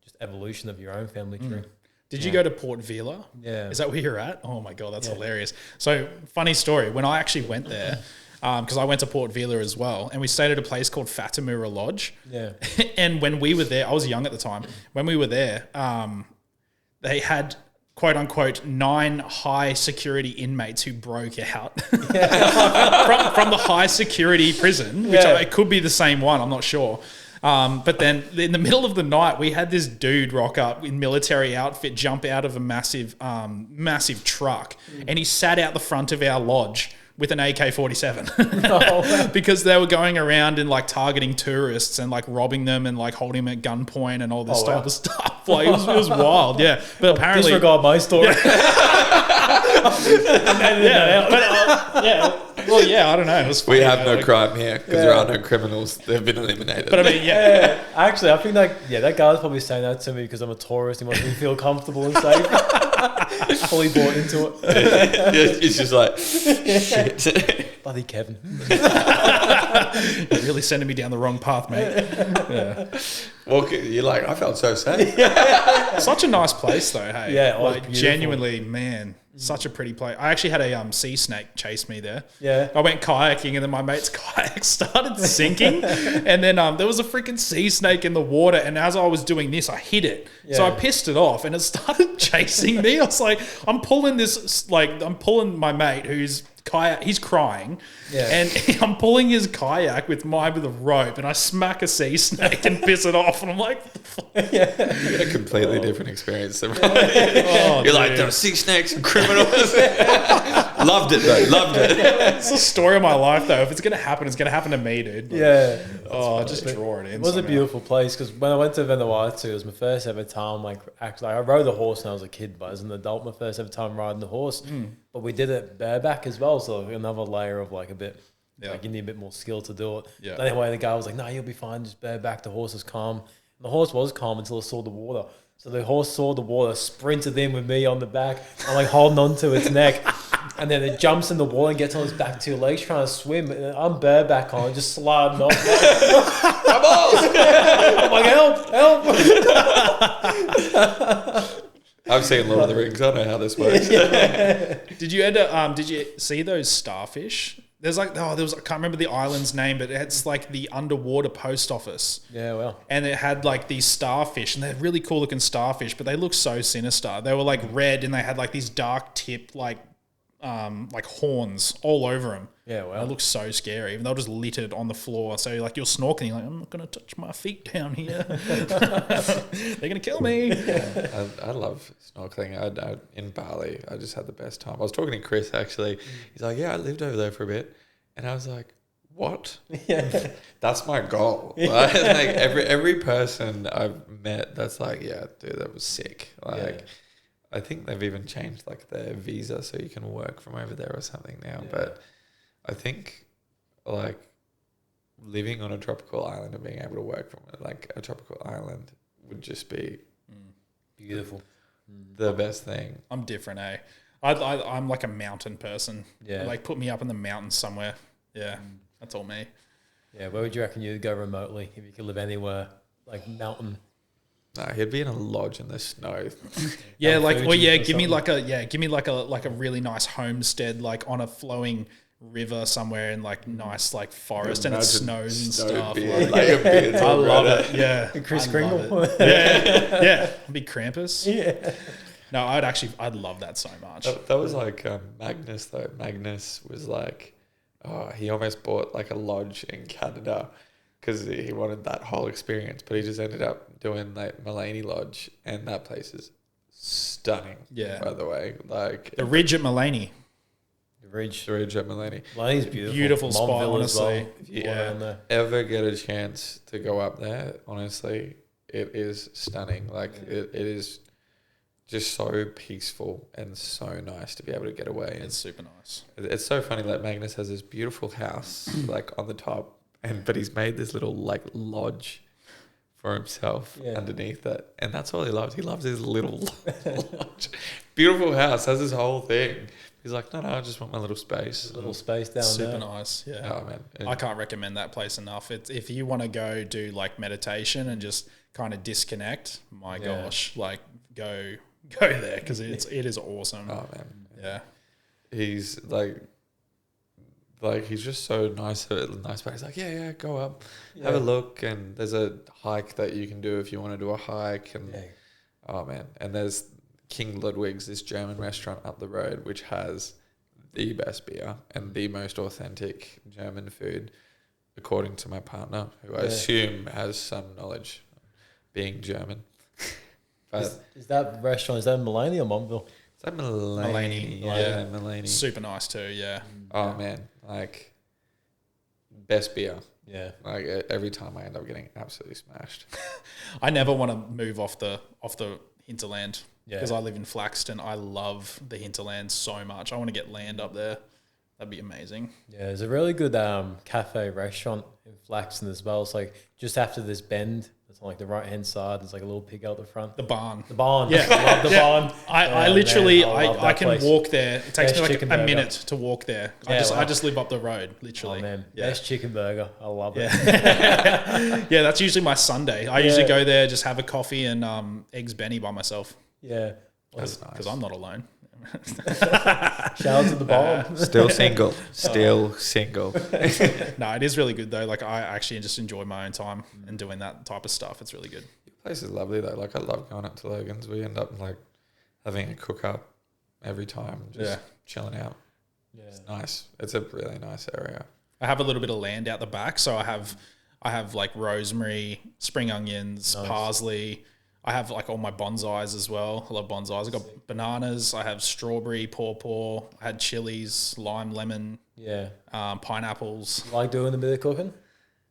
just evolution of your own family tree. Did you go to Port Vila? Yeah. Is that where you're at? Oh my God, that's hilarious. So funny story. When I actually went there, because I went to Port Vila as well, and we stayed at a place called Fatamura Lodge. Yeah. And when we were there, I was young at the time. When we were there, they had quote unquote 9 high security inmates who broke out from the high security prison, which it could be the same one, I'm not sure. But then in the middle of the night, we had this dude rock up in military outfit, jump out of a massive truck, and he sat out the front of our lodge with an AK-47 because they were going around and like targeting tourists and like robbing them and like holding them at gunpoint and all this type of stuff. Like it was wild, yeah. But apparently, disregard my story. I don't know. We have no crime here because there are no criminals. They've been eliminated. But I mean, actually, I think that guy's probably saying that to me because I'm a tourist. He wants me to feel comfortable and safe. Fully bought into it. It's just like, shit. Bloody Kevin. You're really sending me down the wrong path, mate. Yeah. Well, you're like, I felt so safe. Such a nice place, though. Hey, yeah, like genuinely, man. Such a pretty place. I actually had a sea snake chase me there. Yeah. I went kayaking and then my mate's kayak started sinking. And then there was a freaking sea snake in the water. And as I was doing this, I hit it. Yeah. So I pissed it off and it started chasing me. I was like, I'm pulling my mate who's he's crying. Yeah. And I'm pulling his kayak with a rope and I smack a sea snake and piss it off. off, and I'm like, You had a completely different experience than Ryan. oh, You're like, there were sea snakes and criminals. Loved it though. Loved it. it's the story of my life, though. If it's gonna happen, it's gonna happen to me, dude. But, Yeah. oh, just draw it in. It was a beautiful place because when I went to Vanuatu, it was my first ever time. Like, actually, I rode a horse when I was a kid, but as an adult, my first ever time riding the horse. But we did it bareback as well, so another layer of like a bit. Yeah. Like you need a bit more skill to do it. Yeah. But anyway, the guy was like, "No, you'll be fine. Just bareback. The horse is calm." And the horse was calm until it saw the water. So the horse saw the water, sprinted in with me on the back. I'm like holding on to its neck. And then it jumps in the water and gets on its back 2 legs trying to swim. And I'm bareback on, just sliding off. Come on. I'm like, help. I've seen Lord of the Rings. I know how this works. Did you see those starfish? There's like, I can't remember the island's name, but it's like the underwater post office. Yeah, well. And it had like these starfish, and they're really cool looking starfish, but they look so sinister. They were like red, and they had like these dark tipped like horns all over them. Yeah, well. It looks so scary. And they're just littered on the floor. So like you're snorkeling, you're like, I'm not gonna touch my feet down here. They're gonna kill me. I love snorkeling. I in Bali, I just had the best time. I was talking to Chris actually. He's like, "Yeah, I lived over there for a bit," and I was like, "What? Yeah. That's my goal." Like every person I've met, that's like, "Yeah, dude, that was sick." Like, I think they've even changed like their visa so you can work from over there or something now. Yeah. But I think like living on a tropical island and being able to work from like a tropical island would just be Beautiful. the best thing. I'm different, eh? I'm like a mountain person. Yeah. Like put me up in the mountains somewhere. Yeah. That's all me. Yeah, where would you reckon you'd go remotely if you could live anywhere? Like mountain. Nah, he'd be in a lodge in the snow. Yeah, like, Fuji well, yeah, or give me something. like a really nice homestead, like on a flowing river somewhere in like nice like forest, and it snows and stuff. Beard, Like, like a beard I love it. Yeah, Chris I Kringle. love it. Yeah, big Krampus. Yeah. No, I'd love that so much. That was like Magnus though. Magnus was like, he almost bought like a lodge in Canada because he wanted that whole experience, but he just ended up doing like Mullaney Lodge, and that place is stunning. Yeah. By the way, like The Ridge at Mullaney. The Ridge. the Ridge at Mullaney. Mullaney's beautiful. Beautiful spot, Montville as well. honestly. If you Yeah. want there. Ever get a chance to go up there? Honestly, it is stunning. Like it is just so peaceful and so nice to be able to get away. It's super nice. It's so funny. Like Magnus has this beautiful house, like on the top, but he's made this little like lodge for himself underneath it, and that's all he loves. He loves his little lodge. Beautiful house, has this whole thing. He's like, no, I just want my little space. A little space down Super there. nice. Yeah. Oh man, I can't recommend that place enough. It's if you want to go do like meditation and just kind of disconnect, my gosh, like go there because it is awesome. Oh man, Yeah. he's like he's just so nice. Nice place. He's like, yeah, go up, have a look, and there's a hike that you can do if you want to do a hike, and oh man, and there's King Ludwig's, this German restaurant up the road, which has the best beer and the most authentic German food, according to my partner, who I assume has some knowledge, being German. But Is that restaurant, is that in Mullaney or Montville? is that Mullaney? Yeah, Mullaney. Super nice too. Yeah. Oh man, like best beer. Yeah. Like every time I end up getting absolutely smashed. I never want to move off the hinterland because Yeah. I live in Flaxton. I love the hinterland so much. I want to get land up there. That'd be amazing. Yeah, there's a really good cafe restaurant in Flaxton as well. It's like just after this bend, it's on like the right hand side. There's like a little pig out the front. The barn. The barn. Yeah. I love the barn. I Yeah, literally, man, love I that can place. walk there. It takes Best me like chicken a burger. minute to walk there. Yeah, I wow. just live up the road, literally. Oh man, Yeah. best chicken burger. I love it. Yeah, that's usually my Sunday. I usually go there, just have a coffee and eggs Benny by myself Yeah. That's nice. because I'm not alone. Shout out to the barn. Still single. Still single. No, it is really good though. Like I actually just enjoy my own time and doing that type of stuff. It's really good. The place is lovely though. Like I love going up to Logan's. We end up like having a cook up every time, just chilling out. Yeah. It's nice. It's a really nice area. I have a little bit of land out the back, so I have I have like rosemary, spring onions, parsley. I have like all my bonsais as well. I love bonsais. I got bananas. I have strawberry, pawpaw. I had chilies, lime, lemon. Yeah. Pineapples. Like doing a bit of cooking?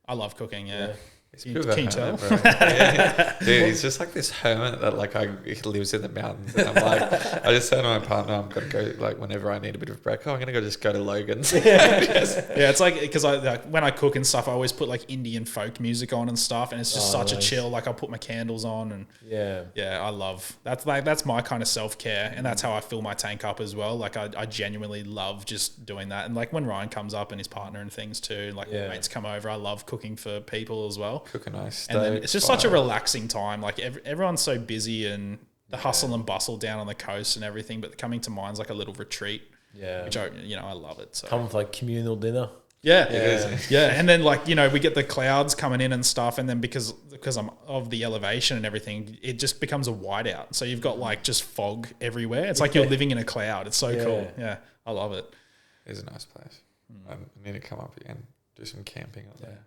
I love cooking. Yeah. He's Can a bit of a you tell? hermit, bro. Yeah. Dude, he's just like this hermit that like he lives in the mountains. And I'm like, I just say to my partner, I'm gonna go like whenever I need a bit of break. I'm gonna go to Logan's. Yeah, it's like because when I cook and stuff, I always put like Indian folk music on and stuff, and it's just such a chill. Like I'll put my candles on, and I love that's my kind of self care, and that's how I fill my tank up as well. Like I genuinely love just doing that, and like when Ryan comes up and his partner and things too, like when mates come over, I love cooking for people as well. Cook a nice steak. And then it's just such a relaxing time. Like everyone's so busy and the hustle and bustle down on the coast and everything, but coming to mine's like a little retreat. Yeah, which I love it. So come with like communal dinner. Yeah. And then like we get the clouds coming in and stuff, and then because I'm of the elevation and everything, it just becomes a whiteout. So you've got like just fog everywhere. It's like you're living in a cloud. It's so cool. Yeah, I love it. It's a nice place. I need to come up again, do some camping up there.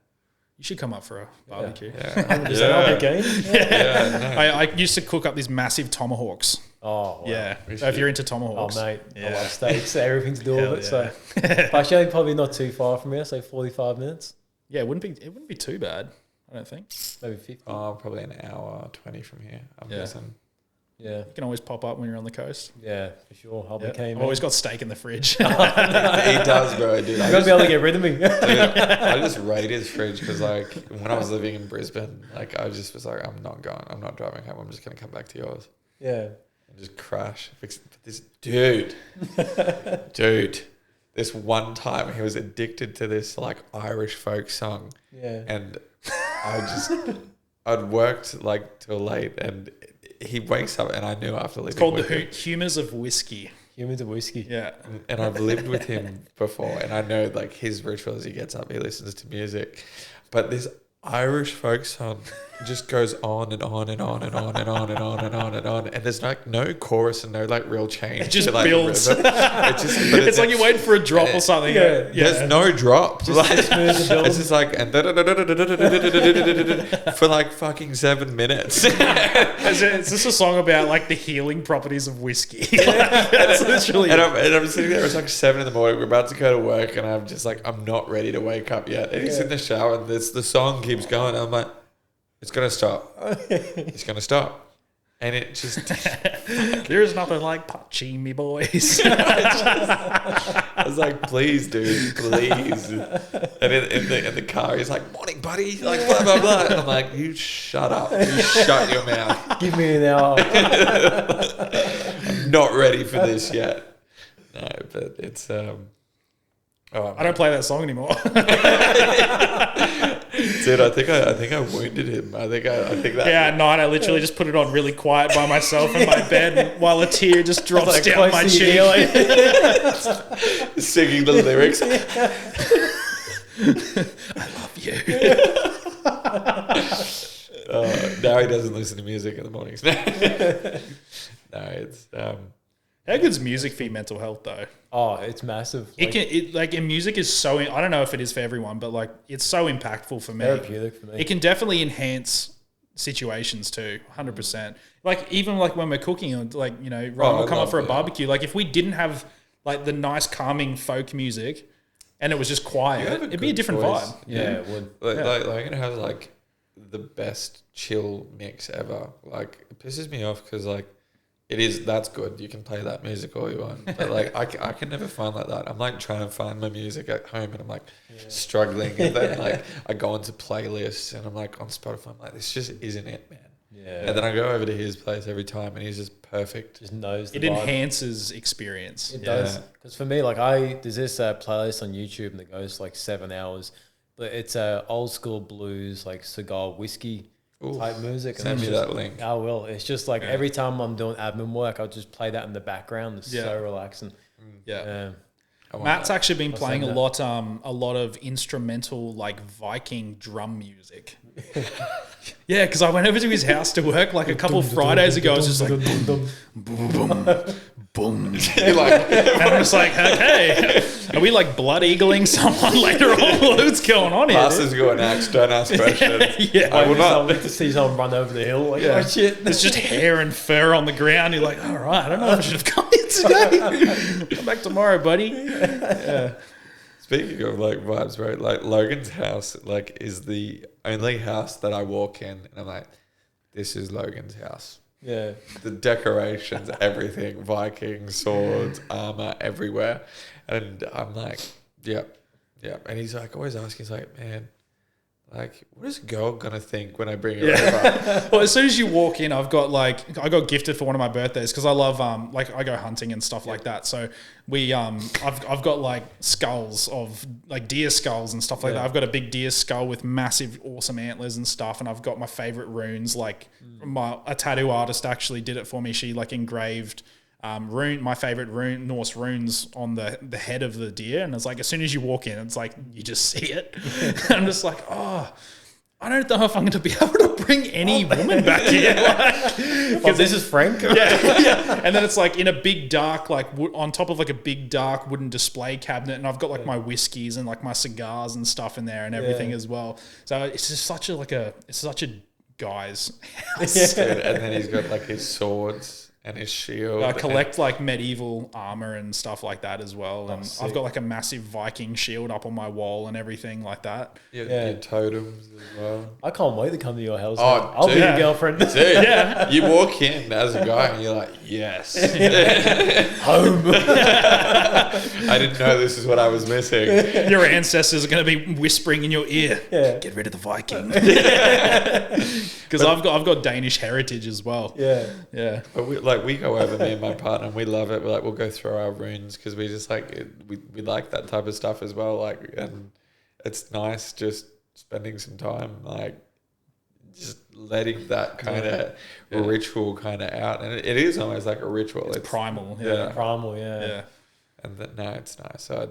You should come up for a barbecue. I'll be game. I used to cook up these massive tomahawks. Oh, wow. Yeah. So if you're into tomahawks. Oh, mate. I love steaks. Everything to do with it. So, actually, probably not too far from here. So 45 minutes. Yeah, it wouldn't be too bad. I don't think. Maybe 50. Oh, probably an hour 20 from here. I'm guessing. Yeah. You can always pop up when you're on the coast. Yeah, for sure. I'll be keen. I've always got steak in the fridge. He does, bro, dude. You've got to be able to get rid of me. Dude, I just rate his fridge because, like, when I was living in Brisbane, like, I just was like, I'm not driving home. I'm just going to come back to yours. Yeah. And just crash. This dude, this one time he was addicted to this, like, Irish folk song. Yeah. And I'd worked, like, till late, and he wakes up, and I knew after leaving. It's called the Humours of Whiskey. Humours of Whiskey. Yeah. And I've lived with him before, and I know like his rituals. He gets up, he listens to music, but this Irish folk song just goes on and on and on and on and on and on and on and on, and there's like no chorus and no like real change. It just to, like, builds. It's like you're waiting for a drop or something. Yeah. There's no drop. It's just like and for like fucking 7 minutes. Is this a song about like the healing properties of whiskey? That's literally. And I'm sitting there. It's like 7 a.m. We're about to go to work, and I'm just like, I'm not ready to wake up yet. And he's in the shower, and the song keeps going. And I'm like, it's gonna stop. It's gonna stop. And it just there's nothing like Pachimi boys. I was like, please, dude, please. And in the car, he's like, morning, buddy. Like, blah, blah, blah. And I'm like, you shut up. You shut your mouth. Give me an hour. I'm not ready for this yet. No, but it's I don't play that song anymore. Dude, I think I wounded him. I think that. Yeah, at night I literally just put it on really quiet by myself in my bed while a tear just drops like down my cheek. Singing the lyrics. I love you. Now he doesn't listen to music in the mornings. No, it's How good's music for your mental health though? Oh, it's massive. And music is so. I don't know if it is for everyone, but like it's so impactful for me. Therapeutic for me. It can definitely enhance situations too, 100%. Like even like when we're cooking, or like Ryan will come up for a barbecue. Like if we didn't have like the nice calming folk music, and it was just quiet, it'd be a different vibe. Yeah, it would. Like I'm gonna have like the best chill mix ever. Like it pisses me off because like. That's good. You can play that music all you want. But like I can never find like that. I'm like trying to find my music at home and I'm like struggling. And then like I go into playlists and I'm like on Spotify. I'm like, this just isn't it, man. Yeah. And then I go over to his place every time and he's just perfect. Just knows the vibe. Enhances experience. It does. Because for me, like there's this playlist on YouTube and it goes like 7 hours. But it's old school blues, like cigar whiskey type music. Send me that link. I will. It's just like every time I'm doing admin work, I'll just play that in the background. It's so relaxing. Yeah. Matt's actually been playing a lot of instrumental like Viking drum music. Yeah, because I went over to his house to work like a couple of Fridays ago. I was just like boom, boom, boom, boom. And I'm just like, okay. Are we like blood eagling someone later on? What's going on here? Pastor's got an axe, don't ask questions. Yeah. I will not. To see someone run over the hill, like, oh shit. There's just hair and fur on the ground. You're like, all right, I don't know if I should have come here today. Come back tomorrow, buddy. Yeah. Speaking of like vibes, right? Like Logan's house, like is the only house that I walk in, and I'm like, this is Logan's house. Yeah. The decorations, everything, Vikings, swords, armor everywhere, and I'm like, yep. And he's like always asking, he's like, man, like, what is a girl gonna think when I bring her over? Well, as soon as you walk in, I got gifted for one of my birthdays because I love like I go hunting and stuff like that. So I've got like skulls of like deer skulls and stuff like that. I've got a big deer skull with massive, awesome antlers and stuff, and I've got my favorite runes. Like a tattoo artist actually did it for me. She like engraved my favorite Norse runes on the head of the deer, and it's like as soon as you walk in, it's like you just see it. And I'm just like, oh, I don't know if I'm going to be able to bring any woman back here. Because this is Frank. Yeah. And then it's like in a big dark, like on top of like a big dark wooden display cabinet, and I've got like my whiskeys and like my cigars and stuff in there and everything as well. So it's just such a guy's house. And then he's got like his swords and his shield. I collect like medieval armor and stuff like that as well. And I've got like a massive Viking shield up on my wall and everything like that. Your totems as well. I can't wait to come to your house. Oh, I'll be dude. your girlfriend. Dude, you walk in as a guy and you're like, yes. Home. I didn't know this is what I was missing. Your ancestors are going to be whispering in your ear, Yeah. get rid of the Viking. Because I've got Danish heritage as well. Yeah. But we go over, me and my partner, and we love it. We'll go through our runes because we just like it, we like that type of stuff as well. Like, and it's nice just spending some time like just letting that kind of ritual kind of out, and it is almost like a ritual. It's primal. Primal, yeah. And it's nice. So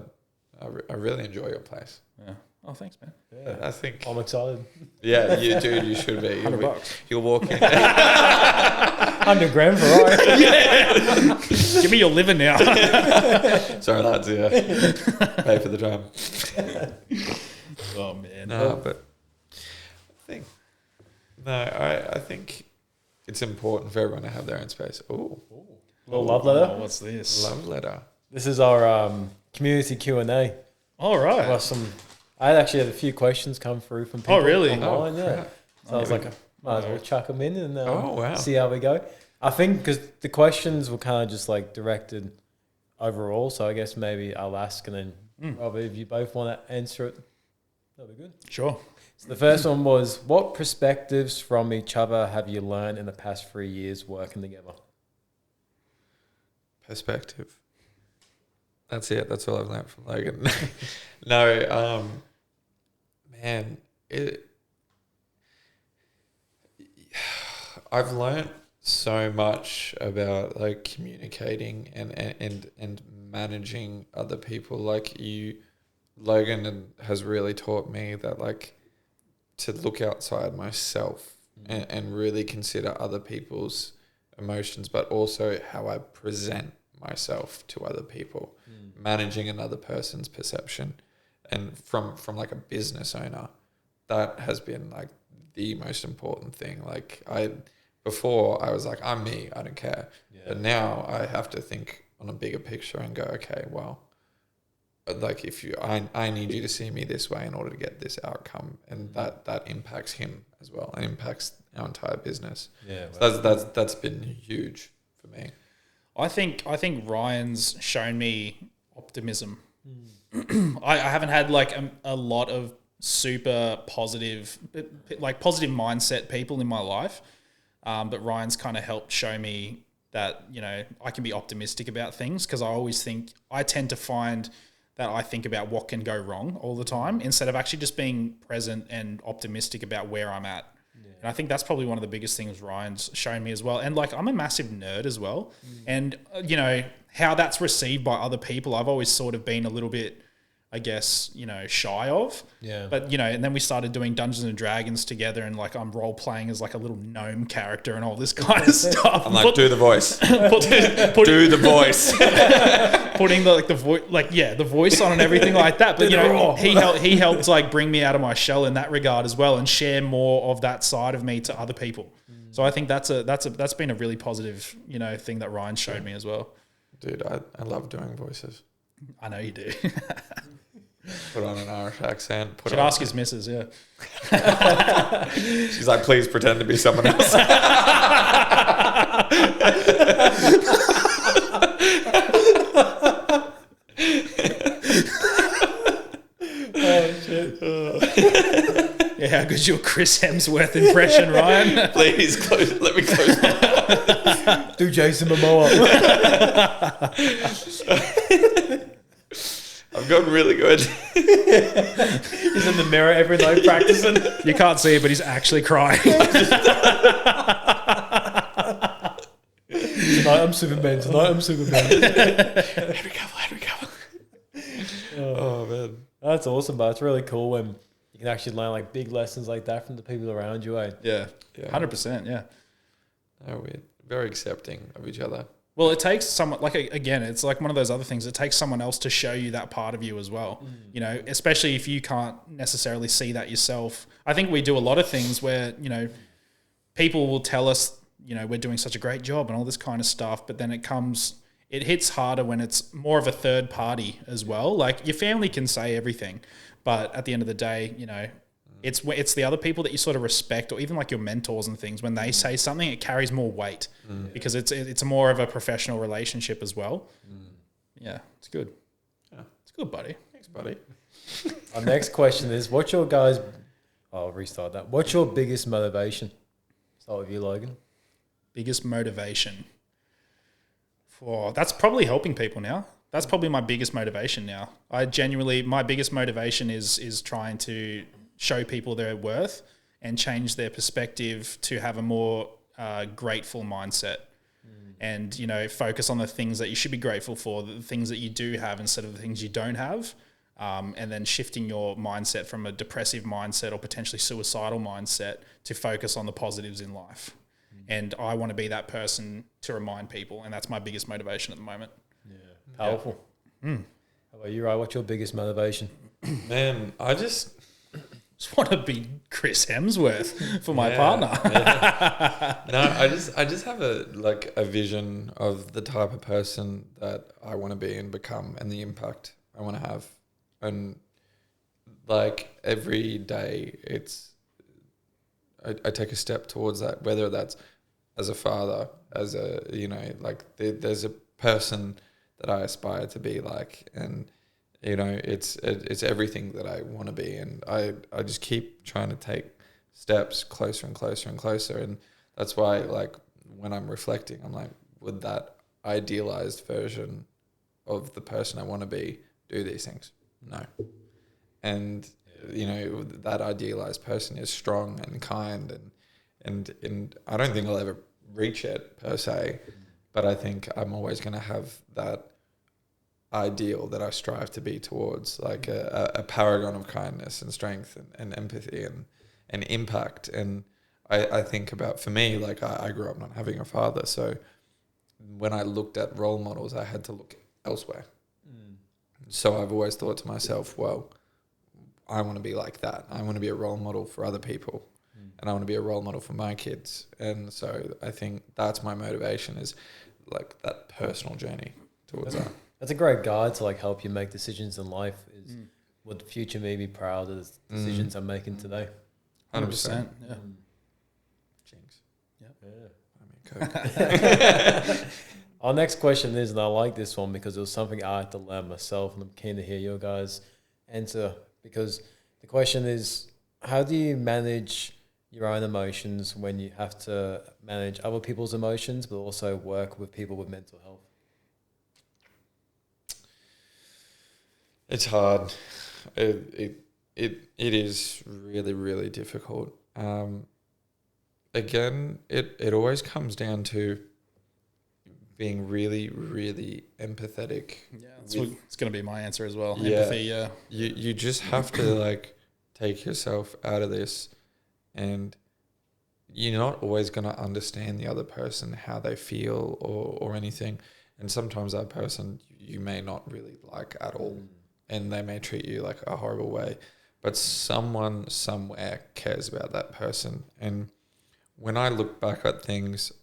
I really enjoy your place. Yeah. Oh, thanks, man. Yeah. I think I'm excited. Yeah, you should be. $100. You'll walk in. 100 grand for Ryan. Yeah. Give me your liver now. Sorry, lads. Yeah. Pay for the drum. Oh man. No, but I think it's important for everyone to have their own space. Ooh. Little love letter. Oh, what's this? Love letter. This is our community Q&A. All right. I actually had a few questions come through from people. Oh, really? Online, yeah. Crap. So I was like, might as well chuck them in and see how we go. I think because the questions were kind of just like directed overall, so I guess maybe I'll ask and then probably if you both want to answer it, that'll be good. Sure. So the first one was, what perspectives from each other have you learned in the past 3 years working together? Perspective. That's it. That's all I've learned from Logan. No, man, I've learned so much about like communicating and managing other people. Like Logan has really taught me that like to look outside myself and really consider other people's emotions, but also how I present myself to other people, managing another person's perception. And from like a business owner, that has been like the most important thing. Like before I was like, I'm me, I don't care. Yeah. But now I have to think on a bigger picture and go, okay, well, like I need you to see me this way in order to get this outcome. And that impacts him as well. And impacts our entire business. Yeah. So that's been huge for me. I think Ryan's shown me optimism. I haven't had like a lot of super positive mindset people in my life, but Ryan's kind of helped show me that, you know, I can be optimistic about things, because I tend to find that I think about what can go wrong all the time instead of actually just being present and optimistic about where I'm at. And I think that's probably one of the biggest things Ryan's shown me as well. And like, I'm a massive nerd as well. And, you know, how that's received by other people, I've always sort of been a little bit I guess, shy of. Yeah. But, and then we started doing Dungeons and Dragons together, and like I'm role playing as like a little gnome character and all this kind of stuff. I'm like, do the voice. Do the voice. Putting the voice, the voice on and everything like that. But, he helped like bring me out of my shell in that regard as well and share more of that side of me to other people. So I think that's been a really positive, thing that Ryan showed me as well. Dude, I love doing voices. I know you do. Put on an Irish accent. Should ask his missus, yeah. She's like, please pretend to be someone else. Oh, shit. Yeah, how good's your Chris Hemsworth impression, Ryan? Please let me close my eyes. Do Jason Momoa. I've gotten really good. He's in the mirror every night practicing. You can't see it, but he's actually crying. Tonight I'm Superman. Henry Cavill. Oh, man. That's awesome, but it's really cool when you can actually learn like big lessons like that from the people around you. Yeah, 100%, yeah. No, we're very accepting of each other. Well, it takes someone, again, it's like one of those other things. It takes someone else to show you that part of you as well. Especially if you can't necessarily see that yourself. I think we do a lot of things where, people will tell us, we're doing such a great job and all this kind of stuff, but then it hits harder when it's more of a third party as well. Like your family can say everything, but at the end of the day, it's the other people that you sort of respect, or even like your mentors and things. When they say something, it carries more weight because it's more of a professional relationship as well. Yeah, it's good. Yeah, it's good, buddy. Thanks, buddy. Our next question is, I'll restart that. What's your biggest motivation? Start with you, Logan. Biggest motivation? That's probably helping people now. That's probably my biggest motivation now. My biggest motivation is trying to show people their worth and change their perspective to have a more grateful mindset and, focus on the things that you should be grateful for, the things that you do have instead of the things you don't have. And then shifting your mindset from a depressive mindset or potentially suicidal mindset to focus on the positives in life. And I want to be that person to remind people. And that's my biggest motivation at the moment. Yeah. Powerful. How about you, Ryan? What's your biggest motivation? Man, I just want to be Chris Hemsworth for my partner. No, I just have a vision of the type of person that I want to be and become, and the impact I want to have. And like every day, I take a step towards that, whether that's as a father, as there's a person that I aspire to be like, and it's everything that I want to be, and I just keep trying to take steps closer and closer and closer, and that's why like when I'm reflecting, I'm like, would that idealized version of the person I want to be do these things? No. And that idealized person is strong and kind, and I don't think I'll ever reach it per se, but I think I'm always going to have that ideal that I strive to be towards, like a paragon of kindness and strength and empathy and impact. And I think about, for me, like I grew up not having a father, so when I looked at role models, I had to look elsewhere. So I've always thought to myself, well, I want to be like that. I want to be a role model for other people, and I want to be a role model for my kids. And so I think that's my motivation, is like that personal journey towards that. That's a great guide to like help you make decisions in life. Is would the future me be proud of the decisions I'm making today? 100%. Yeah. Jinx. Yeah. I mean, Our next question is, and I like this one because it was something I had to learn myself, and I'm keen to hear your guys' answer, because the question is, how do you manage your own emotions when you have to manage other people's emotions, but also work with people with mental health? It's hard. It is really, really difficult. Again, it always comes down to being really, really empathetic. Yeah, it's going to be my answer as well. Yeah. Empathy, yeah. You just have to like take yourself out of this, and you're not always going to understand the other person, how they feel or anything. And sometimes that person you may not really like at all, and they may treat you like a horrible way. But someone somewhere cares about that person. And when I look back at things,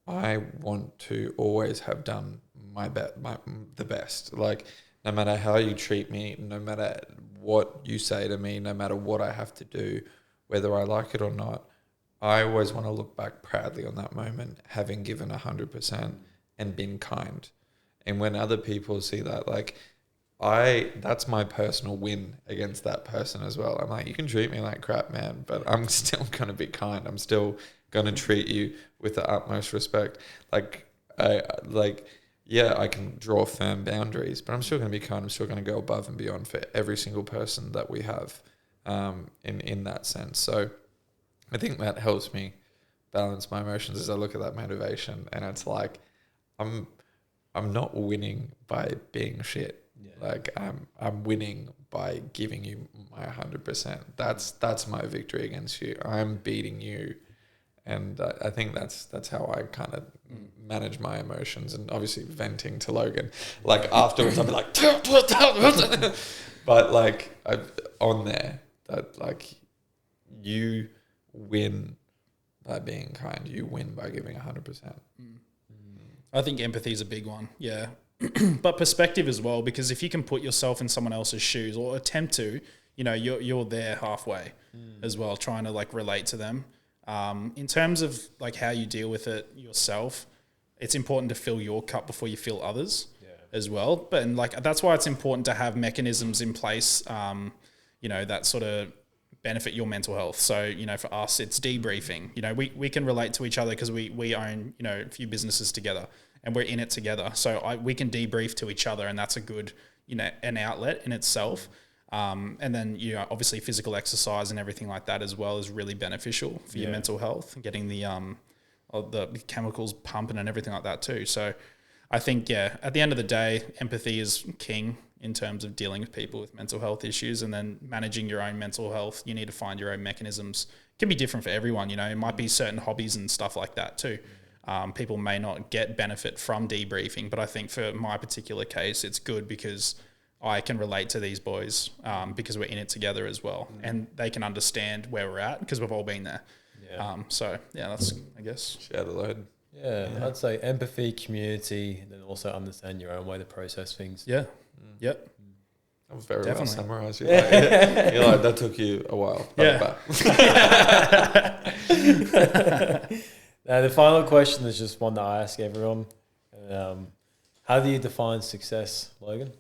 I want to always have done the best. Like, no matter how you treat me, no matter what you say to me, no matter what I have to do, whether I like it or not, I always want to look back proudly on that moment, having given 100% and been kind. And when other people see that, like, that's my personal win against that person as well. I'm like, you can treat me like crap, man, but I'm still going to be kind. I'm still going to treat you with the utmost respect. I can draw firm boundaries, but I'm still going to be kind. I'm still going to go above and beyond for every single person that we have in that sense. So I think that helps me balance my emotions as I look at that motivation, and it's like I'm not winning by being shit. Yeah. Like I'm winning by giving you my 100%. That's my victory against you. I'm beating you, and I think that's how I kind of manage my emotions. And obviously venting to Logan, like afterwards I'd be like, but like on there that like you win by being kind. You win by giving 100%. I think empathy is a big one. Yeah. But perspective as well, because if you can put yourself in someone else's shoes or attempt to, you're there halfway as well, trying to like relate to them. In terms of like how you deal with it yourself, it's important to fill your cup before you fill others as well. But and like that's why it's important to have mechanisms in place, that sort of benefit your mental health. So, for us, it's debriefing. We can relate to each other because we own, a few businesses together and we're in it together. So we can debrief to each other, and that's a good, an outlet in itself. And then, obviously physical exercise and everything like that as well is really beneficial for your mental health, getting the chemicals pumping and everything like that too. So I think, at the end of the day, empathy is king in terms of dealing with people with mental health issues, and then managing your own mental health. You need to find your own mechanisms. It can be different for everyone. It might be certain hobbies and stuff like that too. People may not get benefit from debriefing, but I think for my particular case, it's good because I can relate to these boys because we're in it together as well, and they can understand where we're at because we've all been there. That's, I guess, share the load. Yeah, I'd say empathy, community, and then also understand your own way to process things. Yeah. Yep. That was very Definitely. well summarised. You're like, that took you a while. Yeah. Now, the final question is just one that I ask everyone. How do you define success, Logan?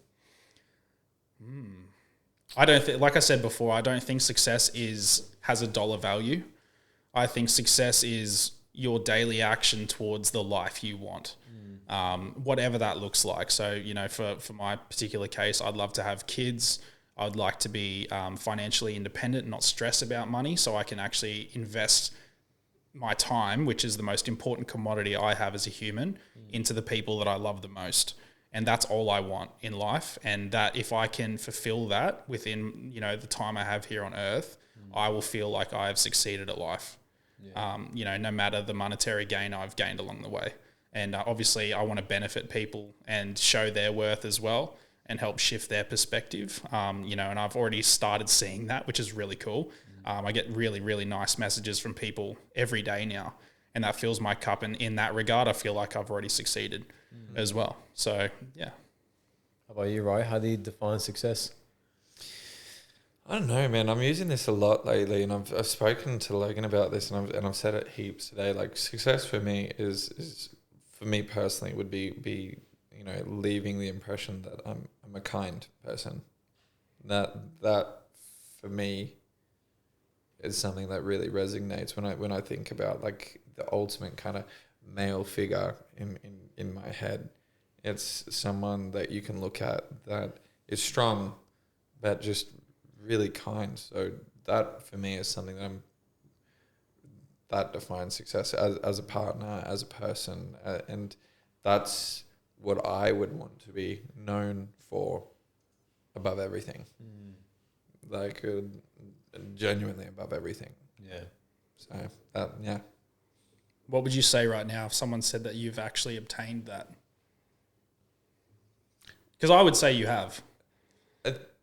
I don't think, like I said before, I don't think success has a dollar value. I think success is your daily action towards the life you want. Whatever that looks like. So, for my particular case, I'd love to have kids. I'd like to be financially independent and not stress about money, so I can actually invest my time, which is the most important commodity I have as a human, into the people that I love the most. And that's all I want in life. And that if I can fulfill that within, the time I have here on earth, I will feel like I have succeeded at life. No matter the monetary gain I've gained along the way. And obviously I want to benefit people and show their worth as well and help shift their perspective. And I've already started seeing that, which is really cool. I get really, really nice messages from people every day now, and that fills my cup. And in that regard, I feel like I've already succeeded as well. So, yeah. How about you, Ryan? How do you define success? I don't know, man. I'm using this a lot lately, and I've spoken to Logan about this, and I've said it heaps today. Like, success for me is for me personally would be leaving the impression that I'm a kind person. That for me is something that really resonates when I think about like the ultimate kind of male figure in my head. It's someone that you can look at that is strong, but just really kind. So that for me is something that defines success as a partner, as a person, and that's what I would want to be known for above everything. Like genuinely above everything. Yeah. So yeah. What would you say right now if someone said that you've actually obtained that? Because I would say you have.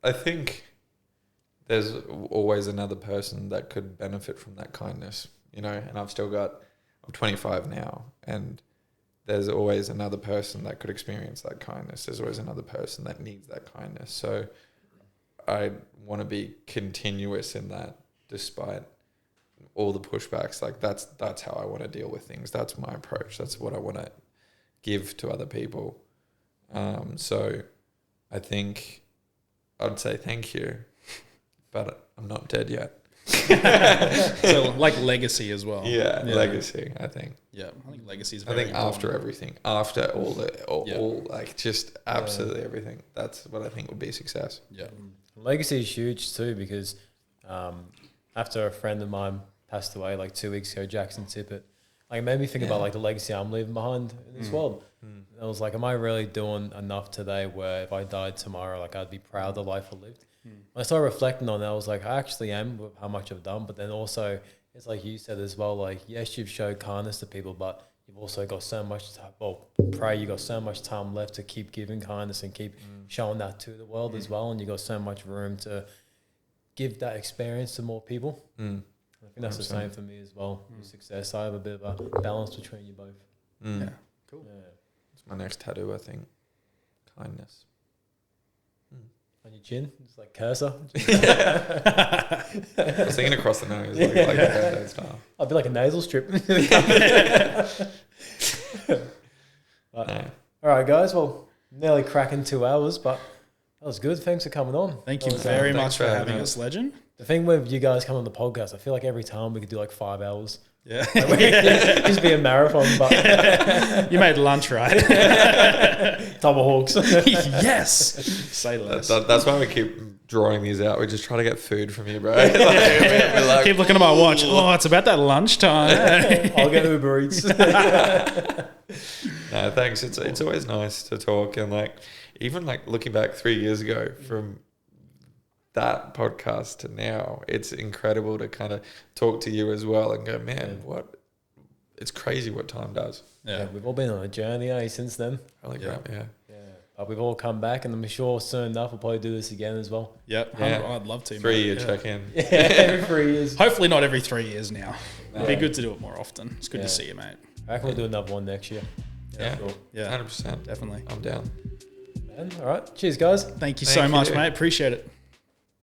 I think there's always another person that could benefit from that kindness, you know, and I'm 25 now, and there's always another person that could experience that kindness. There's always another person that needs that kindness. So I want to be continuous in that despite all the pushbacks. Like that's how I want to deal with things. That's my approach. That's what I want to give to other people. So I think I'd say thank you, but I'm not dead yet. So like legacy as well. Yeah, legacy, I think. Yeah, I think legacy is I think important. after everything, after all like just absolutely everything, that's what I think would be success. Yeah. Legacy is huge too, because after a friend of mine passed away like 2 weeks ago, Jackson Tippett, like it made me think about like the legacy I'm leaving behind in this world. And I was like, am I really doing enough today where if I died tomorrow, like I'd be proud of the life I lived? When I started reflecting on it, I was like, I actually am with how much I've done. But then also, it's like you said as well, like, yes, you've showed kindness to people, but you've also got so much time, you got so much time left to keep giving kindness and keep showing that to the world as well. And you got so much room to give that experience to more people. I think that's 100%. The same for me as well. With success, I have a bit of a balance between you both. Yeah, cool. Yeah. It's my next tattoo, I think. Kindness. On your chin, it's like cursor. I was thinking across the nose, like a Band-Aid style. I'd be like a nasal strip. All right, guys. Well, nearly cracking 2 hours, but that was good. Thanks for coming on. Thank you very much for having us, Legend. The thing with you guys coming on the podcast, I feel like every time we could do like 5 hours. Yeah. Like just be a marathon, but you made lunch, right? Tomahawks. Yes. Say less. That's why we keep drawing these out. We just try to get food from you, bro. We're like, keep looking at my watch. Oh, it's about that lunchtime. I'll get Uber Eats. No, thanks. It's always nice to talk, and like even like looking back 3 years ago from that podcast to now, it's incredible to kind of talk to you as well and go, man, what? It's crazy what time does. Yeah, we've all been on a journey since then. But we've all come back, and I'm sure soon enough we'll probably do this again as well. Yep. Yeah. I'd love to. 3-year check-in. Yeah, every 3 years. Hopefully not every 3 years now. It'd be good to do it more often. It's good to see you, mate. I reckon we'll do another one next year. Yeah, cool. 100%. Definitely. I'm down. And, all right. Cheers, guys. Thank you so much, mate. Appreciate it.